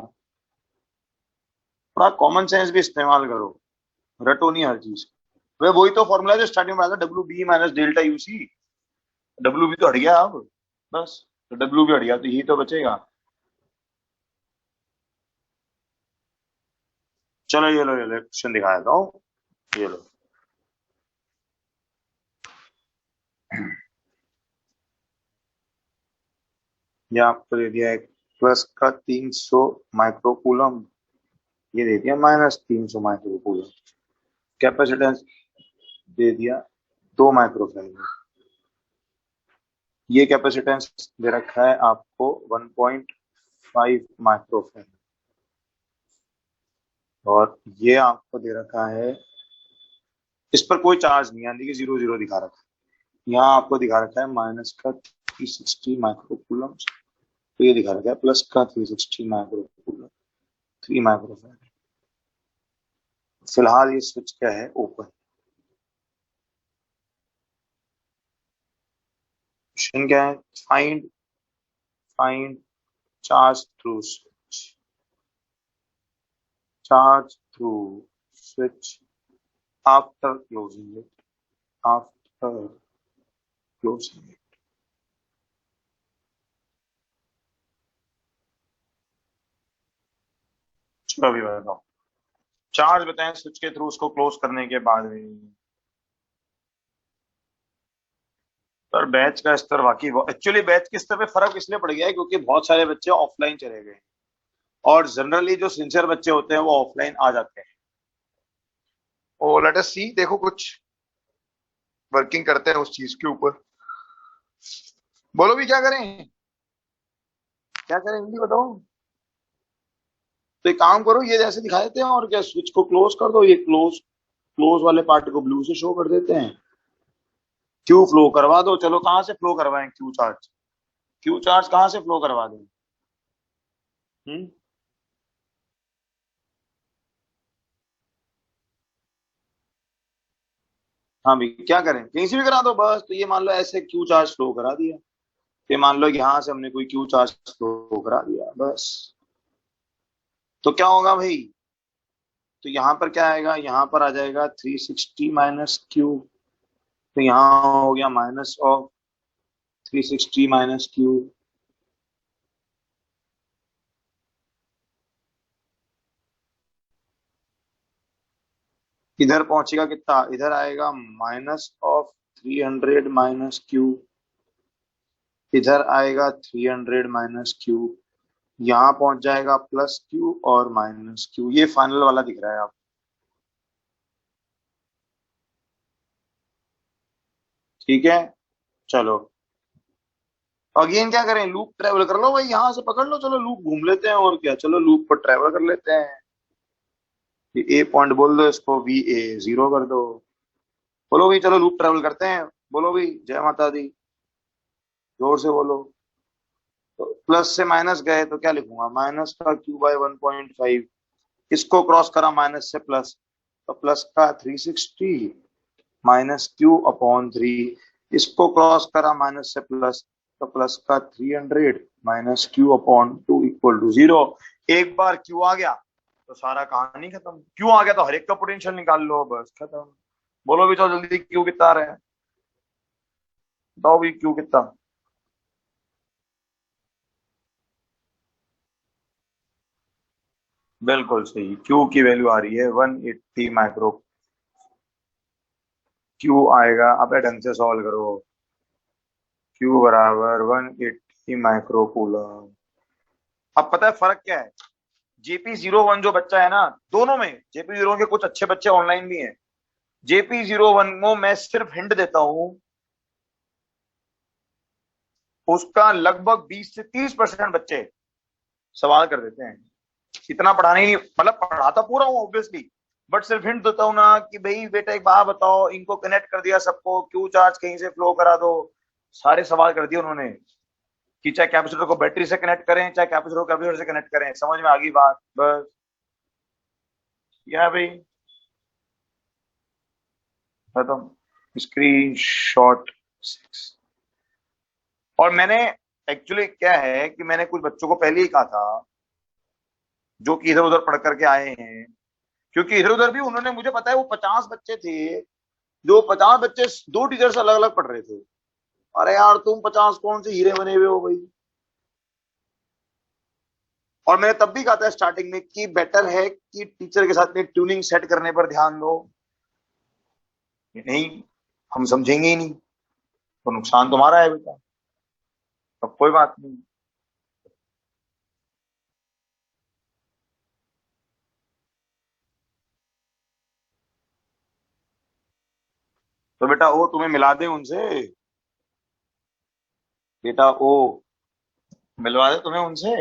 थोड़ा कॉमन सेंस भी इस्तेमाल करो, रटो नहीं हर चीज। वे वही तो फॉर्मूला जो स्टार्टिंग में आया था, W B minus delta U C. W B तो हट गया अब। बस, तो डब्ल्यू बी हट गया तो ही तो बचेगा। चलो ये लो क्वेश्चन दिखा देता हूँ। ये लो, ये आपको दे दिया है प्लस का 300 माइक्रोकूलम, ये दे दिया माइनस 300 माइक्रोकूलम। कैपेसिटेंस दे दिया 2 माइक्रोफैराड। ये कैपेसिटेंस दे रखा है आपको 1.5 माइक्रोफैराड। और ये आपको दे रखा है, इस पर कोई चार्ज नहीं, यानी कि जीरो जीरो दिखा रखा है। यहाँ आपको दिखा रखा है माइनस का 360 माइक्रोकूलम, तो ये दिखा रखा है प्लस का 360 माइक्रोकूलम, 3 माइक्रोफैराड। फिलहाल ये स्विच क्या है? ओपन। क्वेश्चन क्या है? Find find charge through switch, charge through switch after closing it, after closing it. चलो अभी बताओ, चार्ज बताएं स्विच के थ्रू उसको क्लोज करने के बाद में। पर बैच का स्तर वाकई, एक्चुअली बैच के स्तर पे फर्क इसलिए पड़ गया है क्योंकि बहुत सारे बच्चे ऑफलाइन चले गए, और जनरली जो सिंसियर बच्चे होते हैं वो ऑफलाइन आ जाते हैं। ओ लेट अस सी, देखो कुछ वर्किंग करते हैं उस चीज के ऊपर। बोलो भी क्या करें? क्या करें जल्दी बताओ। तो एक काम करो, ये जैसे दिखा देते हैं और क्या, स्विच को क्लोज कर दो। ये क्लोज, क्लोज वाले पार्ट को ब्लू से शो कर देते हैं। क्यू फ्लो करवा दो। चलो कहां से फ्लो करवाएं? क्यू चार्ज, क्यू चार्ज कहां से फ्लो करवा दें? हम्म। हाँ भाई, क्या करें, कहीं से भी करा दो बस। तो ये मान लो ऐसे क्यू चार्ज फ्लो करा दिया। ये मान लो यहाँ से हमने कोई क्यू चार्ज फ्लो करा दिया बस। तो क्या होगा भाई? तो यहाँ पर क्या आएगा? यहाँ पर आ जाएगा 360 माइनस क्यू। तो यहाँ हो गया माइनस ऑफ 360 माइनस क्यू। इधर पहुंचेगा कितना? इधर आएगा माइनस ऑफ 300 माइनस क्यू। इधर आएगा 300 माइनस क्यू। यहाँ पहुंच जाएगा प्लस क्यू और माइनस क्यू। ये फाइनल वाला दिख रहा है आप? ठीक है, चलो। अगेन क्या करें? लूप ट्रेवल कर लो भाई, यहां से पकड़ लो, चलो लूप घूम लेते हैं और क्या। चलो लूप पर ट्रेवल कर लेते हैं। ए पॉइंट बोल दो इसको, वी ए जीरो कर दो। बोलो भाई, चलो लूप ट्रेवल करते हैं। बोलो भाई, जय माता दी, जोर से बोलो। तो प्लस से माइनस गए तो क्या लिखूंगा? माइनस का क्यू बाय 1.5। इसको क्रॉस करा माइनस से प्लस, तो प्लस का 360 माइनस क्यू अपॉन 3। इसको क्रॉस करा माइनस से प्लस, तो प्लस का 300 minus Q upon 2 equal to 0। एक बार क्यू आ गया तो सारा कहानी खत्म। क्यू आ गया तो हर एक का पोटेंशियल निकाल लो, बस खत्म। बोलो भी तो जल्दी, क्यू कितना आ रहा है? बताओ भी क्यू कितना? बिल्कुल सही, क्यू की वैल्यू आ रही है 180 माइक्रो। क्यू आएगा, अब ढंग से सॉल्व करो। क्यू बराबर 180 माइक्रो कूलम। अब पता है फर्क क्या है? JP01 जो बच्चा है ना, दोनों में JP01 के कुछ अच्छे बच्चे ऑनलाइन भी हैं। JP01 को मैं सिर्फ हिंट देता हूं, उसका लगभग 20 से 30% बच्चे सवाल कर देते हैं। इतना पढ़ाने ही नहीं, मतलब पढ़ाता पूरा हूँ ऑब्वियसली, बट सिर्फ हिंट देता हूँ ना कि भाई बेटा एक बात बताओ, इनको कनेक्ट कर दिया सबको, क्यू चार्ज कहीं से फ्लो करा दो। सारे सवाल कर दिए उन्होंने कि चाहे कैपेसिटर को बैटरी से कनेक्ट करें, चाहे कैपेसिटर को कैपेसिटर से कनेक्ट करें। समझ में आ गई बात? बस। या भाई, खत्म। Screen shot 6। और मैंने एक्चुअली क्या है कि मैंने कुछ बच्चों को पहले ही कहा था जो कि इधर उधर पढ़ करके आए हैं, क्योंकि इधर उधर भी उन्होंने, मुझे पता है वो 50 बच्चे थे, जो 50 बच्चे दो टीचर से अलग अलग पढ़ रहे थे। अरे यार, तुम 50 कौन से हीरे बने हुए हो भाई? और मैंने तब भी कहा था स्टार्टिंग में कि बेटर है कि टीचर के साथ में ट्यूनिंग सेट करने पर ध्यान दो। नहीं, हम समझेंगे ही नहीं तो नुकसान तुम्हारा है बेटा। अब कोई बात नहीं। तो बेटा ओ तुम्हें मिला दे उनसे। बेटा ओ मिलवा दे तुम्हें उनसे।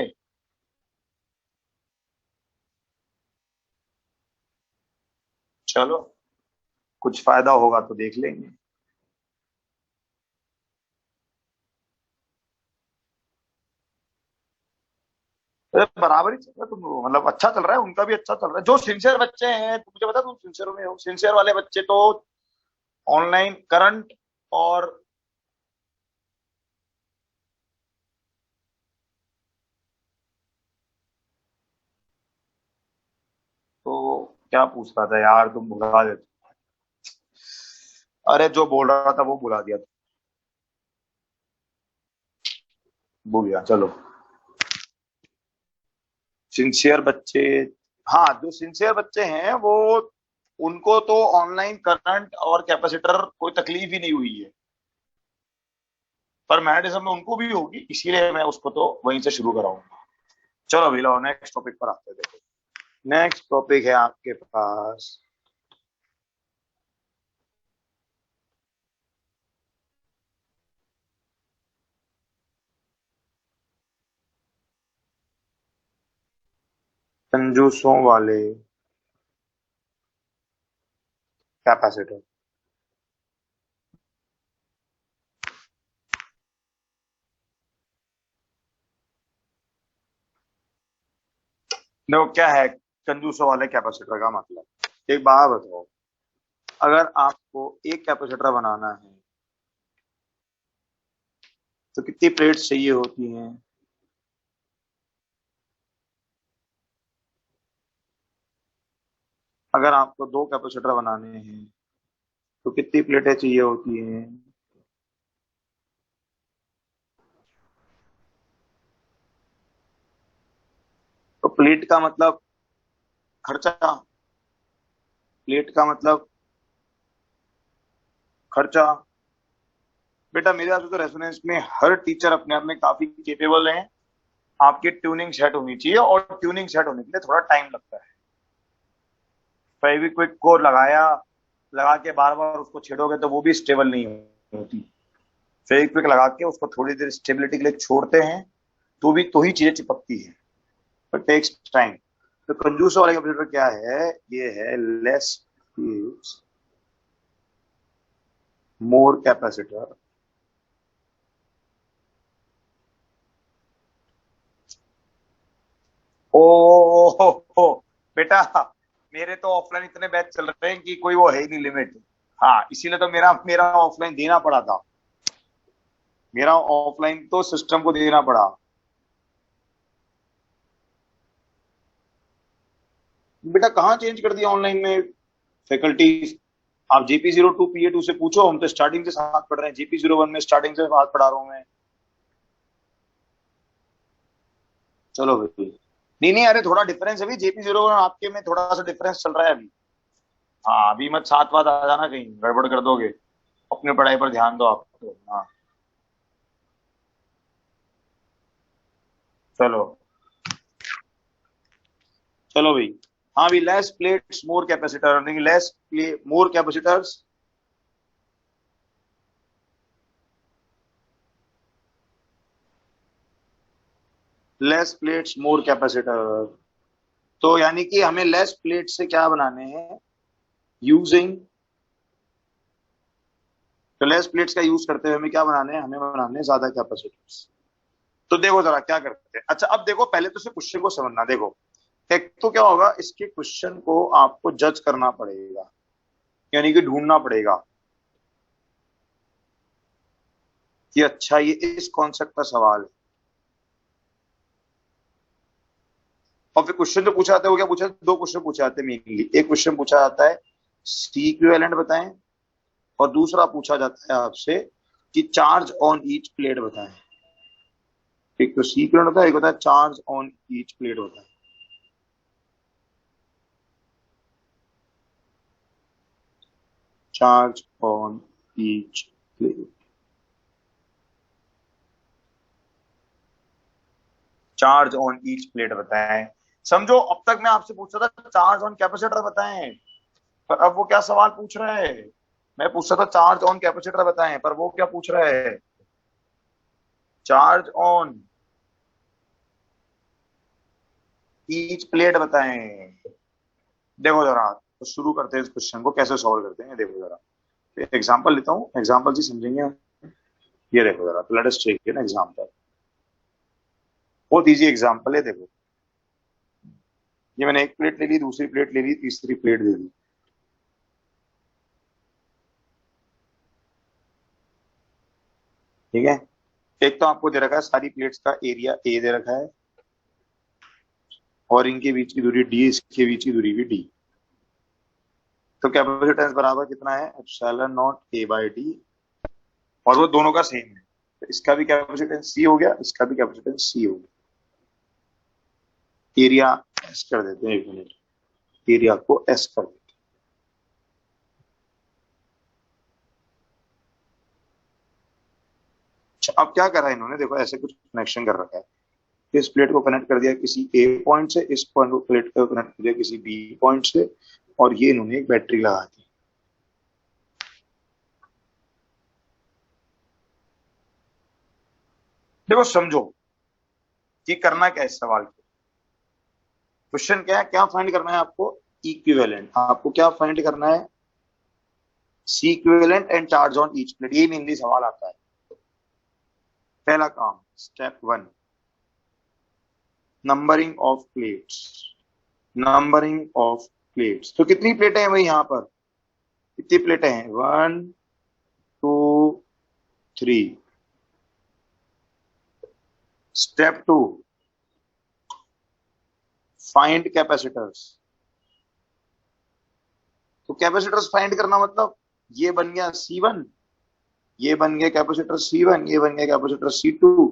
चलो, कुछ फायदा होगा तो देख लेंगे। अरे बराबर ही चल रहा है तुम लोग, मतलब अच्छा चल रहा है, उनका भी अच्छा चल रहा है। जो सिंसियर बच्चे हैं, तुम मुझे बता, तुम सिंसियर में हो, सिंसियर वाले बच्चे तो ऑनलाइन करंट और तो क्या पूछ रहा था यार, तुम भुला देते। अरे जो बोल रहा था वो भुला दिया, भूल गया। चलो, सिंसियर बच्चे, हाँ जो सिंसियर बच्चे हैं वो, उनको तो ऑनलाइन करंट और कैपेसिटर कोई तकलीफ ही नहीं हुई है। पर मैग्नेटिज्म में उनको भी होगी, इसीलिए मैं उसको तो वहीं से शुरू कराऊंगा। चलो अभी लो, नेक्स्ट टॉपिक पर आते हैं। देखो, नेक्स्ट टॉपिक है आपके पास कंजूसों वाले कैपेसिटर। देखो क्या है कंजूसों वाले कैपेसिटर का मतलब। एक बात बताओ, अगर आपको एक कैपेसिटर बनाना है तो कितनी प्लेट्स चाहिए होती हैं? अगर आपको दो कैपेसिटर बनाने हैं तो कितनी प्लेटें चाहिए होती हैं? तो प्लेट का मतलब खर्चा, प्लेट का मतलब खर्चा। बेटा मेरे हिसाब से तो रेजोनेंस में हर टीचर अपने आप में काफी केपेबल है। आपकी ट्यूनिंग सेट होनी चाहिए और ट्यूनिंग सेट होने के लिए थोड़ा टाइम लगता है। फेविक्विक को लगाया, लगा के बार बार उसको छेड़ोगे तो वो भी स्टेबल नहीं होती। फेविक्विक लगा के उसको थोड़ी देर स्टेबिलिटी के लिए छोड़ते हैं तो ही चीजें चिपकती है, बट टेक्स टाइम। तो कंजूस वाला कंप्यूटर क्या है, ये है लेस मोर कैपेसिटर। ओ बेटा, मेरे तो ऑफलाइन इतने बैच चल रहे हैं कि कोई वो है ही नहीं लिमिट। हाँ, इसीलिए तो मेरा मेरा ऑफलाइन देना पड़ा था। मेरा ऑफलाइन तो सिस्टम को देना पड़ा। बेटा कहाँ चेंज कर दिया ऑनलाइन में फैकल्टी? आप JP02 PA2 से पूछो, हम तो स्टार्टिंग से साथ पढ़ रहे हैं। JP01 में स्टार्टिंग से साथ पढ़ा रहा हूँ मैं। चलो भाई, नहीं नहीं, अरे थोड़ा डिफरेंस है भाई। JP01 आपके में थोड़ा सा डिफरेंस चल रहा है अभी। हाँ, अभी मत साथ बात आ जाना, कहीं गड़बड़ कर दोगे। अपनी पढ़ाई पर ध्यान दो आप तो। हाँ चलो, चलो भाई। हाँ भी, लेस प्लेट्स मोर कैपेसिटर, नहीं less more capacitors. Less plates more capacitor. तो यानी कि हमें लेस प्लेट से क्या बनाने हैं, यूजिंग। तो लेस प्लेट्स का यूज करते हुए हमें क्या बनाने हैं, हमें बनाने हैं ज्यादा कैपेसिटर्स। तो देखो जरा क्या करते हैं। अच्छा अब देखो, पहले तो इसे क्वेश्चन को समझना। देखो एक तो क्या होगा, इसके क्वेश्चन को आपको जज करना पड़ेगा, यानी कि ढूंढना पड़ेगा कि अच्छा ये इस कॉन्सेप्ट का सवाल है। और फिर क्वेश्चन जो पूछा जाता है वो क्या पूछा, दो क्वेश्चन पूछा जाते हैं मेनली। एक क्वेश्चन पूछा जाता है सी इक्विवेलेंट बताएं, और दूसरा पूछा जाता है आपसे कि चार्ज ऑन ईच प्लेट बताएं। एक तो सी इक्विवेलेंट होता है, एक होता है चार्ज ऑन ईच प्लेट होता है। Charge on each plate, charge on each plate बताएं। समझो, अब तक मैं आपसे पूछ रहा था चार्ज ऑन कैपेसिटर बताएं, पर अब वो क्या सवाल पूछ रहा है। मैं पूछ रहा था चार्ज ऑन कैपेसिटर बताएं, पर वो क्या पूछ रहा है, चार्ज ऑन ईच प्लेट बताएं। देखो जरा, तो शुरू करते हैं इस क्वेश्चन को, कैसे सॉल्व करते हैं देखो जरा। एग्जांपल लेता हूँ, एग्जांपल से समझेंगे। ये देखो जरा, let us take an example. बहुत इजी एग्जांपल है, देखो। ये मैंने एक प्लेट ले ली, दूसरी प्लेट ले ली, तीसरी प्लेट दे दी। ठीक है, एक तो आपको दे रखा है सारी प्लेट्स का एरिया ए दे रखा है, और इनके बीच की दूरी डी, इसके बीच की दूरी भी डी। तो कैपेसिटेंस बराबर कितना है, epsilon not a by D. और वो दोनों का सेम है, तो इसका भी कैपेसिटेंस सी हो गया, इसका भी कैपेसिटेंस सी हो गया। एरिया एस कर देते हैं, एक मिनट, एरिया को एस कर देते हैं। अच्छा, अब क्या करा है इन्होंने, देखो ऐसे कुछ कनेक्शन कर रखा है। इस प्लेट को कनेक्ट कर दिया किसी ए पॉइंट से, इस पॉइंट को प्लेट को कनेक्ट कर दिया किसी बी पॉइंट से, और ये इन्होंने एक बैटरी लगा दी। देखो समझो कि करना क्या है इस सवाल को। क्वेश्चन क्या है, क्या फाइंड करना है आपको, इक्विवेलेंट। आपको क्या फाइंड करना है, C equivalent and charge on each plate. ये मेनली सवाल आता है। पहला काम, step one, numbering of plates. Numbering of plates. तो कितनी प्लेटें हैं भाई यहाँ पर, कितनी प्लेटें हैं, 1 2 3। Step 2, find capacitors. तो कैपेसिटर्स फाइंड करना मतलब ये बन गया C1, ये बन गया कैपेसिटर C1, ये बन गया कैपेसिटर C2।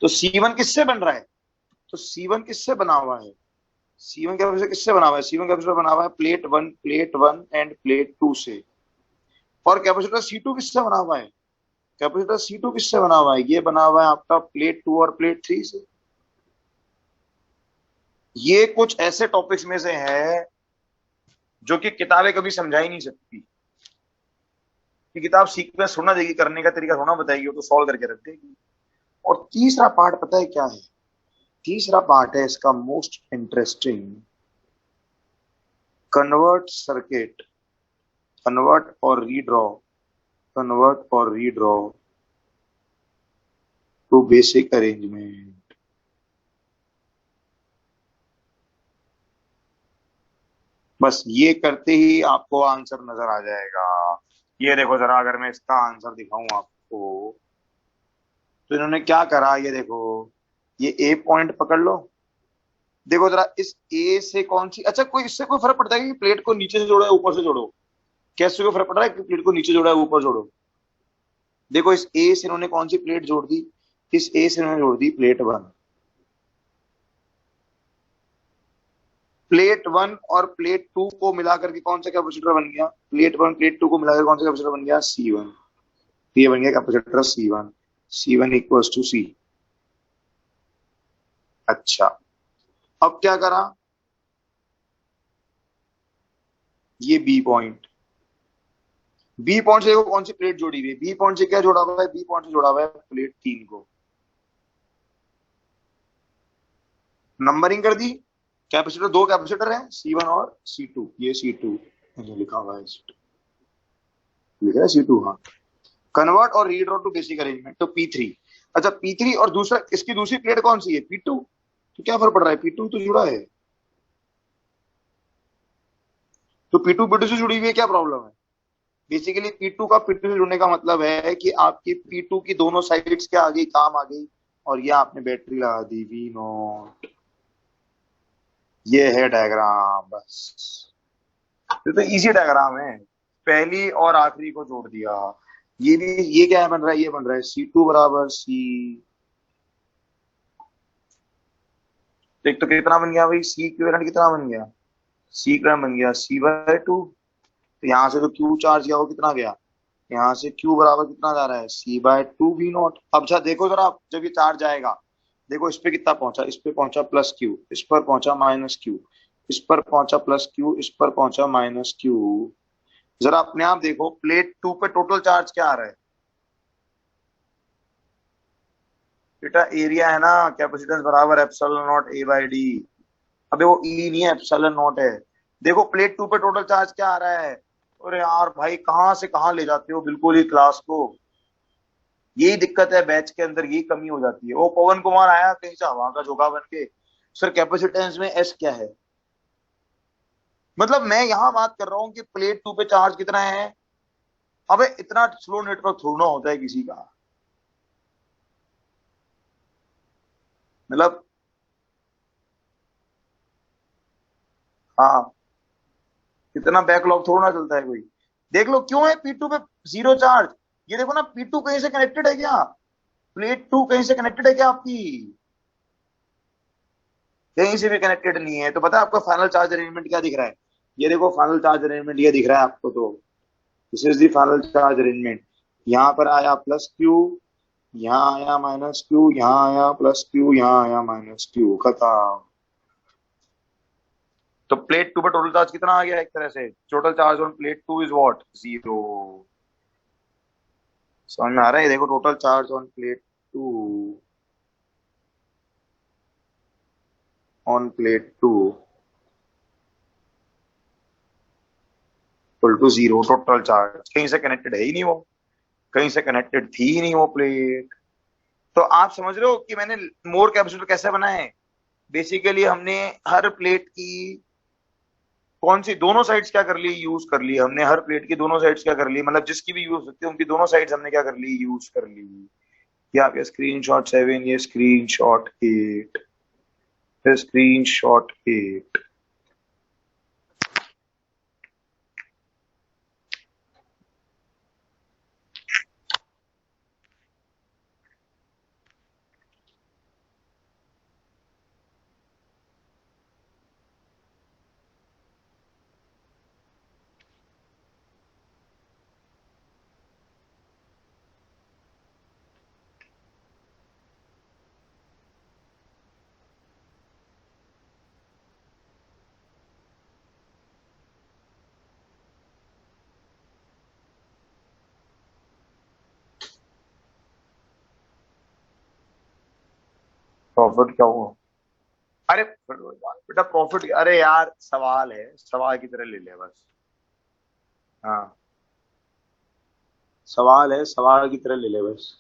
तो C1 किससे बन रहा है, तो C1 किससे बना हुआ है, C1 कैपेसिटर किससे बना हुआ है, C1 कैपेसिटर बना हुआ है प्लेट 1 एंड प्लेट 2 से। और कैपेसिटर C2 किससे बना हुआ है, कैपेसिटर C2 किससे बना हुआ है, ये बना हुआ है आपका प्लेट 2 और प्लेट 3 से। ये कुछ ऐसे टॉपिक्स में से है जो कि किताबें कभी समझा ही नहीं सकती, कि किताब सीक्वेंस थोड़ा देगी, करने का तरीका थोड़ा बताएगी, वो तो सॉल्व करके रख देगी। और तीसरा पार्ट पता है क्या है, तीसरा पार्ट है इसका most interesting, convert circuit, convert और रीड्रॉ, कन्वर्ट और रीड्रॉ टू बेसिक अरेंजमेंट। बस ये करते ही आपको आंसर नजर आ जाएगा। ये देखो जरा, अगर मैं इसका आंसर दिखाऊं आपको, तो इन्होंने क्या करा, ये देखो, ये ए पॉइंट पकड़ लो। देखो जरा, इस ए से कौन सी, अच्छा कोई इससे कोई फर्क पड़ता है कि प्लेट को नीचे से जोड़ो या ऊपर से जोड़ो, कैसे कोई फर्क पड़ रहा है कि प्लेट को नीचे जोड़ा है ऊपर जोड़ो। देखो इस ए से इन्होंने कौन सी प्लेट जोड़ दी, इस ए से इन्होंने जोड़ दी प्लेट 1। प्लेट 1 और प्लेट 2 को मिलाकर के कौन सा कैपेसिटर बन गया, प्लेट 1 प्लेट 2 को मिलाकर कौन सा कैपेसिटर बन गया, C1। ये बन गया capacitor C1, C1 equals to C। अच्छा, अब क्या करा, ये बी पॉइंट, बी पॉइंट से देखो कौन सी प्लेट जोड़ी हुई है, बी पॉइंट से क्या जोड़ा हुआ है, बी पॉइंट से जोड़ा हुआ है प्लेट 3 को। नंबरिंग कर दी, कैपेसिटर, दो कैपेसिटर है C1 और C2, ये C2 लिखा हुआ है, लिखा है C2, हाँ। कन्वर्ट और रीड्रॉ टू बेसिक अरेंजमेंट, तो P3। अच्छा P3 और दूसरा, इसकी दूसरी प्लेट कौन सी है, P2। तो क्या फर्क पड़ रहा है, P2 तो जुड़ा है, तो P2 P2 से जुड़ी हुई है, क्या प्रॉब्लम है। बेसिकली P2 का P2 से जुड़ने का मतलब है कि आपकी P2 की दोनों साइड्स क्या आ गई, काम आ गई, और ये आपने बैटरी लगा दी V0। ये है डायग्राम, बस ये तो इजी डायग्राम है, पहली और आखिरी को जोड़ दिया। ये भी, ये क्या बन रहा है, ये बन रहा है C2 बराबर C। एक तो कितना बन गया भाई, C इक्विवेलेंट कितना बन गया, C इक्विवेलेंट बन गया C/2। तो यहां से तो Q चार्ज गया, वो कितना गया, यहाँ से Q बराबर कितना जा रहा है, C/2 V0। अब अच्छा देखो जरा, जब ये चार्ज आएगा, देखो इस पे कितना पहुंचा, इस पे पहुंचा +Q, इस पर पहुंचा -Q, इस पर पहुंचा +Q, इस पर पहुंचा -Q। जरा अपने आप देखो, प्लेट 2 पे टोटल चार्ज क्या आ रहा है बेटा, एरिया है ना, कैपेसिटेंस बराबर ε0 A/d। अबे वो E नहीं है, ε0 है। देखो प्लेट 2 पे टोटल चार्ज क्या आ रहा है, अरे यार भाई कहां से कहां ले जाते हो बिल्कुल ही क्लास को, यही दिक्कत है बैच के अंदर, यही कमी हो जाती है। वो पवन कुमार आया कहीं से हवा का झोंका बन के, सर कैपेसिटेंस में S क्या है, मतलब मैं यहां बात कर रहा हूं कि प्लेट 2 पे चार्ज कितना है। अबे इतना स्लो नेटवर्क थोड़ा होता है किसी का, मतलब हाँ, इतना बैकलॉग थोड़ा चलता है कोई। देख लो क्यों है P2 पे जीरो चार्ज, ये देखो ना, P2 कहीं से कनेक्टेड है क्या, प्लेट 2 कहीं से कनेक्टेड है क्या आपकी, कहीं से भी कनेक्टेड नहीं है। तो पता है आपका फाइनल चार्ज अरेंजमेंट क्या दिख रहा है, ये देखो फाइनल चार्ज अरेंजमेंट ये दिख रहा है आपको, तो this is the final charge arrangement. यहाँ पर आया +Q, यहाँ आया -Q, यहाँ आया +Q, यहाँ आया -Q, खत्म। तो प्लेट 2 पर टोटल चार्ज कितना आ गया, एक तरह से total charge on plate 2 is what, 0। समझ में आ रहा है, देखो total charge on plate 2, on plate 2 equal to 0, total charge कहीं से कनेक्टेड है ही नहीं वो, कहीं से कनेक्टेड थी ही नहीं वो प्लेट। तो आप समझ रहे हो कि मैंने मोर कैपेसिटर कैसे बनाए, बेसिकली हमने हर प्लेट की कौन सी दोनों साइड्स क्या कर ली, यूज कर ली हमने, हर प्लेट की दोनों साइड्स क्या कर ली, मतलब जिसकी भी यूज होती है उनकी दोनों साइड्स हमने क्या कर ली, यूज कर ली। ये आ गया स्क्रीनशॉट 7, ये स्क्रीनशॉट 8, स्क्रीनशॉट 8। प्रॉफिट क्या हुआ? अरे बेटा प्रॉफिट, अरे यार सवाल है, सवाल की तरह ले ले बस। हाँ सवाल है, सवाल की तरह ले ले बस।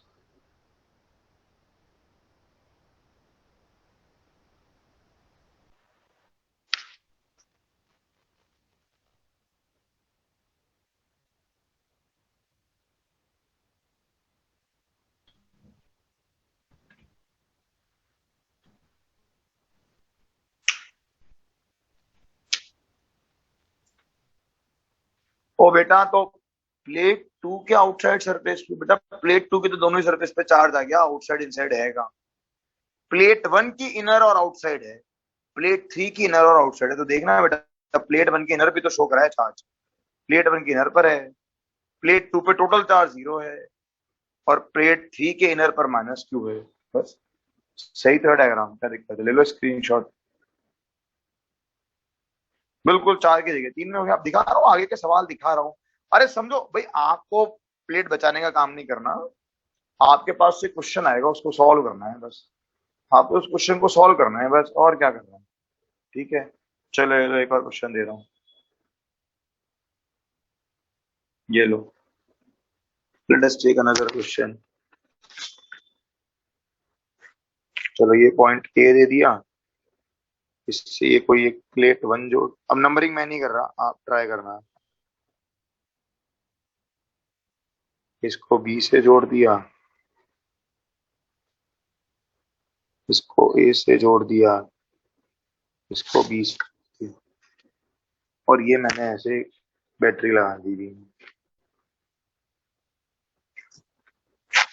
ओ बेटा तो प्लेट टू के आउटसाइड सरफेस पे, बेटा प्लेट टू की तो दोनों ही सरफेस पे चार्ज आ गया, आउटसाइड इनसाइड हैगा। प्लेट वन की इनर और आउटसाइड है, प्लेट थ्री की इनर और आउटसाइड है, तो देखना है बेटा प्लेट वन की इनर पे तो शो करा है चार्ज, प्लेट वन की इनर पर है, प्लेट टू पे टोटल चार्ज 0 है, और प्लेट थ्री के इनर पर -q है। बस सही था डायग्राम, क्या दिक्कत है, ले लो स्क्रीनशॉट। बिल्कुल 4 की जगह 3 में हो गया। आप दिखा रहा हूँ, आगे के सवाल दिखा रहा हूँ। अरे समझो भाई, आपको प्लेट बचाने का काम नहीं करना, आपके पास से क्वेश्चन आएगा उसको सॉल्व करना है बस, आपको उस क्वेश्चन को सॉल्व करना है बस, और क्या करना है। ठीक है, चलो एक और क्वेश्चन दे रहा हूँ, ये लो, let us take another question. चलो ये पॉइंट ए दे दिया, इससे ये कोई एक प्लेट वन जोड़, अब नंबरिंग मैं नहीं कर रहा, आप ट्राई करना। इसको बी से जोड़ दिया, इसको ए से जोड़ दिया, इसको बी से, और ये मैंने ऐसे बैटरी लगा दी थी।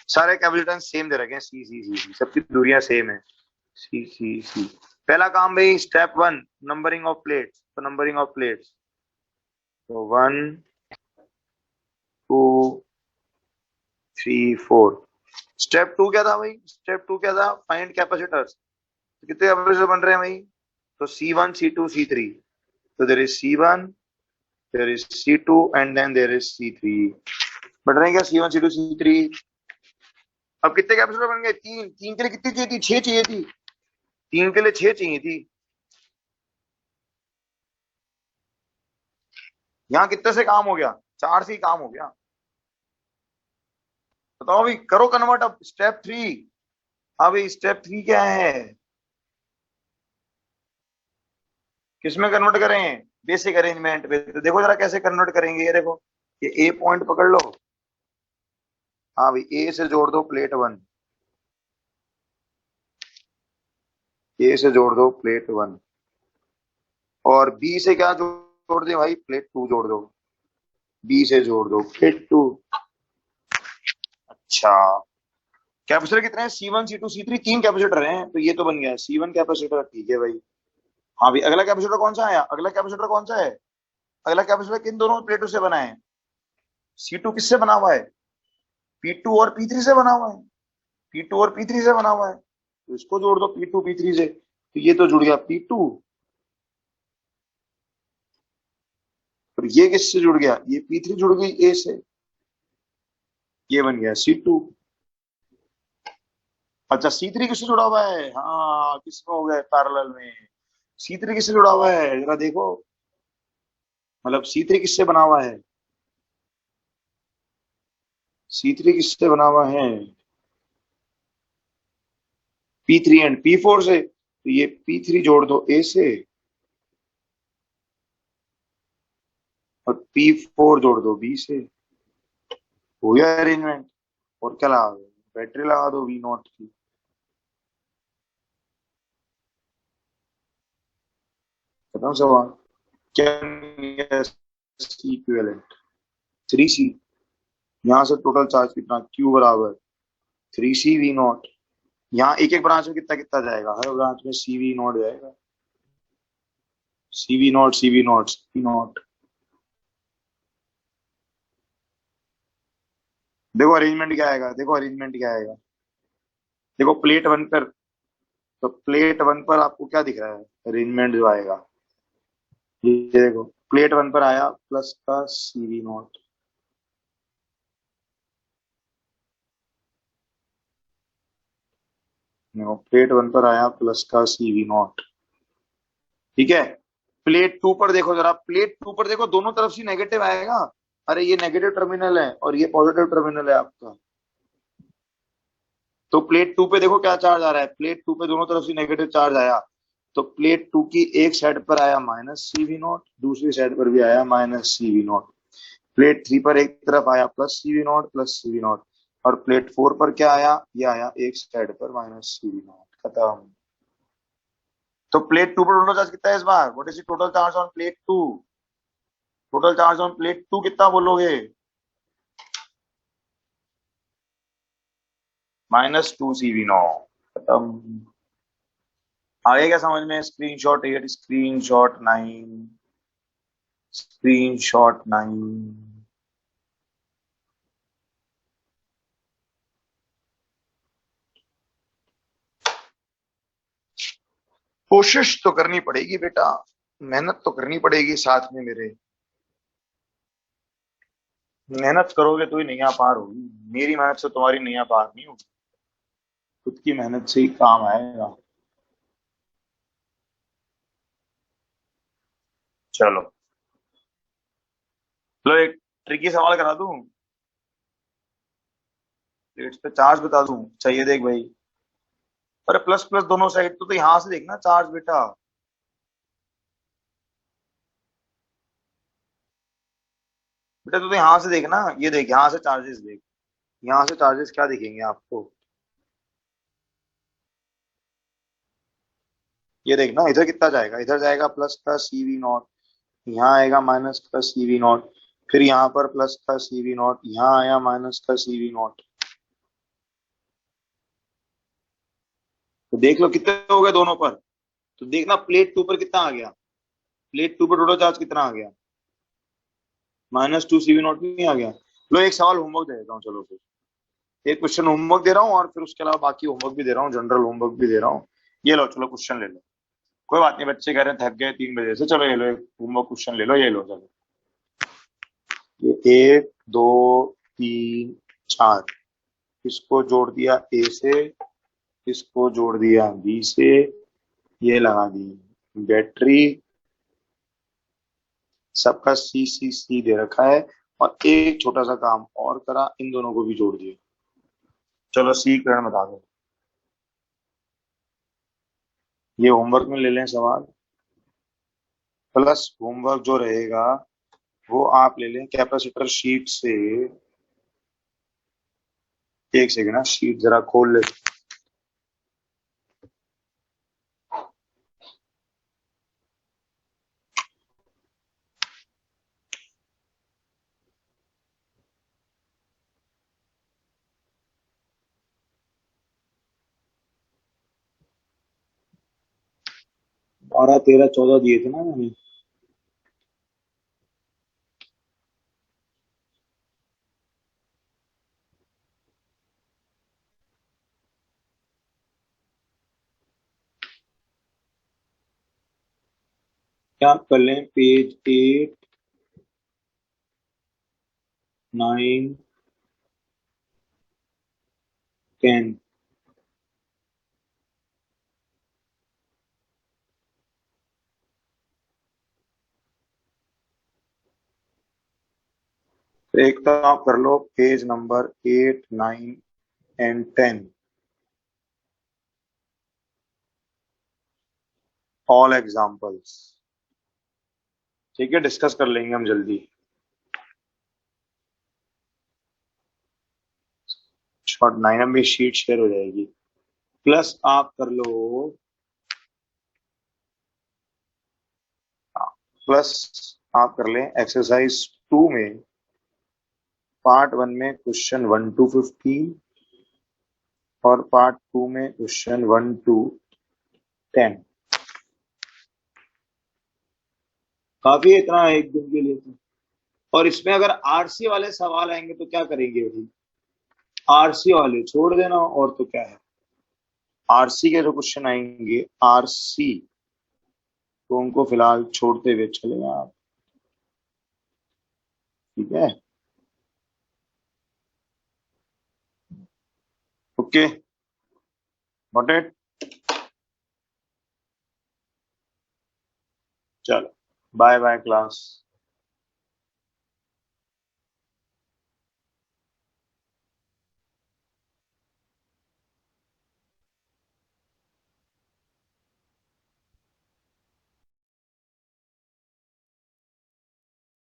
सारे कैपेसिटेंस सेम दे रखे हैं, सी सी सी सी, सबकी दूरियां सेम है, सी सी सी। पहला काम भाई स्टेप 1, नंबरिंग ऑफ प्लेट्स, तो नंबरिंग ऑफ प्लेट्स तो 1 2 3 4। स्टेप 2 क्या था भाई, स्टेप 2 क्या था, फाइंड कैपेसिटर्स, तो कितने कैपेसिटर बन रहे हैं भाई, तो C1 C2 C3, तो there is C1, there is C2 and then there is C3। बन रहे हैं क्या C1 C2 C3। अब कितने कैपेसिटर बन गए, 3, 3 के लिए कितनी चाहिए थी, 6 चाहिए थी, 3 के लिए 6 चाहिए थी। यहाँ कितने से काम हो गया, 4 से ही काम हो गया। बताओ भाई, करो कन्वर्ट। अब स्टेप 3, अभी स्टेप 3 क्या है, किसमें कन्वर्ट करें, बेसिक अरेंजमेंट पे। तो देखो जरा कैसे कन्वर्ट करेंगे, ये देखो, ये ए पॉइंट पकड़ लो, हाँ भाई ए से जोड़ दो प्लेट वन, ए से जोड़ दो प्लेट वन, और बी से क्या जोड़ दे भाई, प्लेट टू जोड़ दो, बी से जोड़ दो प्लेट टू। अच्छा, कैपेसिटर कितने हैं, C1 C2 C3, 3 कैपेसिटर हैं, तो ये तो बन गया C1 कैपेसिटर, ठीक है भाई। हाँ भाई अगला कैपेसिटर कौन सा आया, अगला कैपेसिटर कौन सा है, अगला कैपेसिटर किन दोनों प्लेटों से बना है, C2 किससे बना हुआ है, P2 और P3 से बना हुआ है, P2 और P3 से बना हुआ है, तो इसको जोड़ दो P2 P3 से, तो ये तो जुड़ गया P2, और ये किससे जुड़ गया, ये P3 जुड़ गई A से, ये बन गया C2। अच्छा C3 किससे जुड़ा हुआ है, हाँ किसमें हो गया पैरेलल में, C3 किससे जुड़ा हुआ है जरा देखो, मतलब C3 किससे बना हुआ है, C3 किससे बना हुआ है, P3 एंड P4 से, तो ये P3 जोड़ दो A से, P4 जोड़ दो B से, हो गया अरेंजमेंट। और क्या लगा दो, बैटरी लगा दो V0 की। बताओ सवाल क्या, इक्विवेलेंट 3C। यहाँ से टोटल चार्ज कितना, Q बराबर 3C V0। यहाँ एक एक ब्रांच में कितना कितना जाएगा, हर ब्रांच में CV0 जाएगा, CV0 CV0 CV0। देखो अरेंजमेंट क्या आएगा, देखो अरेंजमेंट क्या आएगा। देखो प्लेट 1 पर, तो प्लेट 1 पर आपको क्या दिख रहा है, अरेंजमेंट जो आएगा, ये देखो प्लेट 1 पर आया प्लस का CV0। देखो प्लेट 1 पर आया प्लस का CV0, ठीक है। प्लेट 2 पर देखो जरा, प्लेट 2 पर देखो दोनों तरफ से नेगेटिव आएगा। अरे ये नेगेटिव टर्मिनल है और ये पॉजिटिव टर्मिनल है आपका। तो प्लेट 2 पे देखो क्या चार्ज आ रहा है, प्लेट 2 पे दोनों तरफ से नेगेटिव चार्ज आया। तो प्लेट 2 की एक साइड पर आया -CV0, दूसरी साइड पर भी आया -CV0। प्लेट 3 पर एक तरफ आया +CV0 +CV0। और प्लेट 4 पर क्या आया, ये आया एक साइड पर -CV0। खत्म। तो प्लेट 2 पर टोटल चार्ज कितना है इस बार, what is the total charge on plate 2? Total charge on plate 2 कितना बोलोगे, -2CV0। खत्म। आगे क्या समझ में, स्क्रीनशॉट 8, स्क्रीनशॉट 9, स्क्रीनशॉट 9। कोशिश तो करनी पड़ेगी बेटा, मेहनत तो करनी पड़ेगी साथ में मेरे। मेहनत करोगे तो ही नैया पार होगी, मेरी मेहनत से तुम्हारी नैया पार नहीं होगी, खुद की मेहनत से ही काम आएगा। चलो लो एक ट्रिकी सवाल करा दूं, प्लेट्स पे चार्ज बता दूं, चाहिए देख भाई। अरे प्लस प्लस दोनों साइड, तो यहां से देखना चार्ज बेटा। बेटा तो यहां से देखना, ये देख यहाँ से चार्जेस देख, यहाँ से चार्जेस क्या दिखेंगे आपको, ये देखना इधर कितना जाएगा, इधर जाएगा प्लस का CV0, यहाँ आएगा माइनस का CV0, फिर यहाँ पर प्लस का CV0, यहाँ आया माइनस का CV0। तो देख लो कितने हो गए दोनों पर। तो देखना प्लेट 2 पर कितना आ गया, प्लेट 2 पर टोटल चार्ज कितना आ गया, -2CV0 नहीं आ गया। लो एक सवाल होमवर्क दे देता हूँ, चलो फिर एक क्वेश्चन होमवर्क दे रहा हूँ और फिर उसके अलावा बाकी होमवर्क भी दे रहा हूँ, जनरल होमवर्क भी दे रहा हूँ। ये लो चलो क्वेश्चन ले लो, कोई बात नहीं, बच्चे कह रहे हैं थक गए 3 बजे से, चलो ये लो एक होमवर्क क्वेश्चन ले लो, ये लो चलो। ये 1 2 3 4, इसको जोड़ दिया ए से, इसको जोड़ दिया बी से, ये लगा दी बैटरी, सबका सी दे रखा है। और एक छोटा सा काम और करा, इन दोनों को भी जोड़ दिया। चलो सी किरण बता दो, ये होमवर्क में ले लें सवाल, प्लस होमवर्क जो रहेगा वो आप ले लें कैपेसिटर शीट से। एक सेकंड ना, शीट जरा खोल ले। 12 13 14 दिए थे ना मैंने। क्या आप कर लें, पेज 8 9 10। एक तो आप कर लो page number 8 9 and 10, all examples. ठीक है, डिस्कस कर लेंगे हम जल्दी। और 9 में शीट शेयर हो जाएगी। प्लस आप कर लो, प्लस आप कर लें एक्सरसाइज 2 में पार्ट 1 में क्वेश्चन 1 to 15 और पार्ट 2 में क्वेश्चन 1 to 10। काफी है इतना एक दिन के लिए तो। और इसमें अगर आरसी वाले सवाल आएंगे तो क्या करेंगे भाई? आरसी वाले छोड़ देना, और तो क्या है। आरसी के जो क्वेश्चन आएंगे आरसी, तो उनको फिलहाल छोड़ते हुए चले आप। ठीक है, ओके, गॉट इट। चलो, बाय बाय क्लास।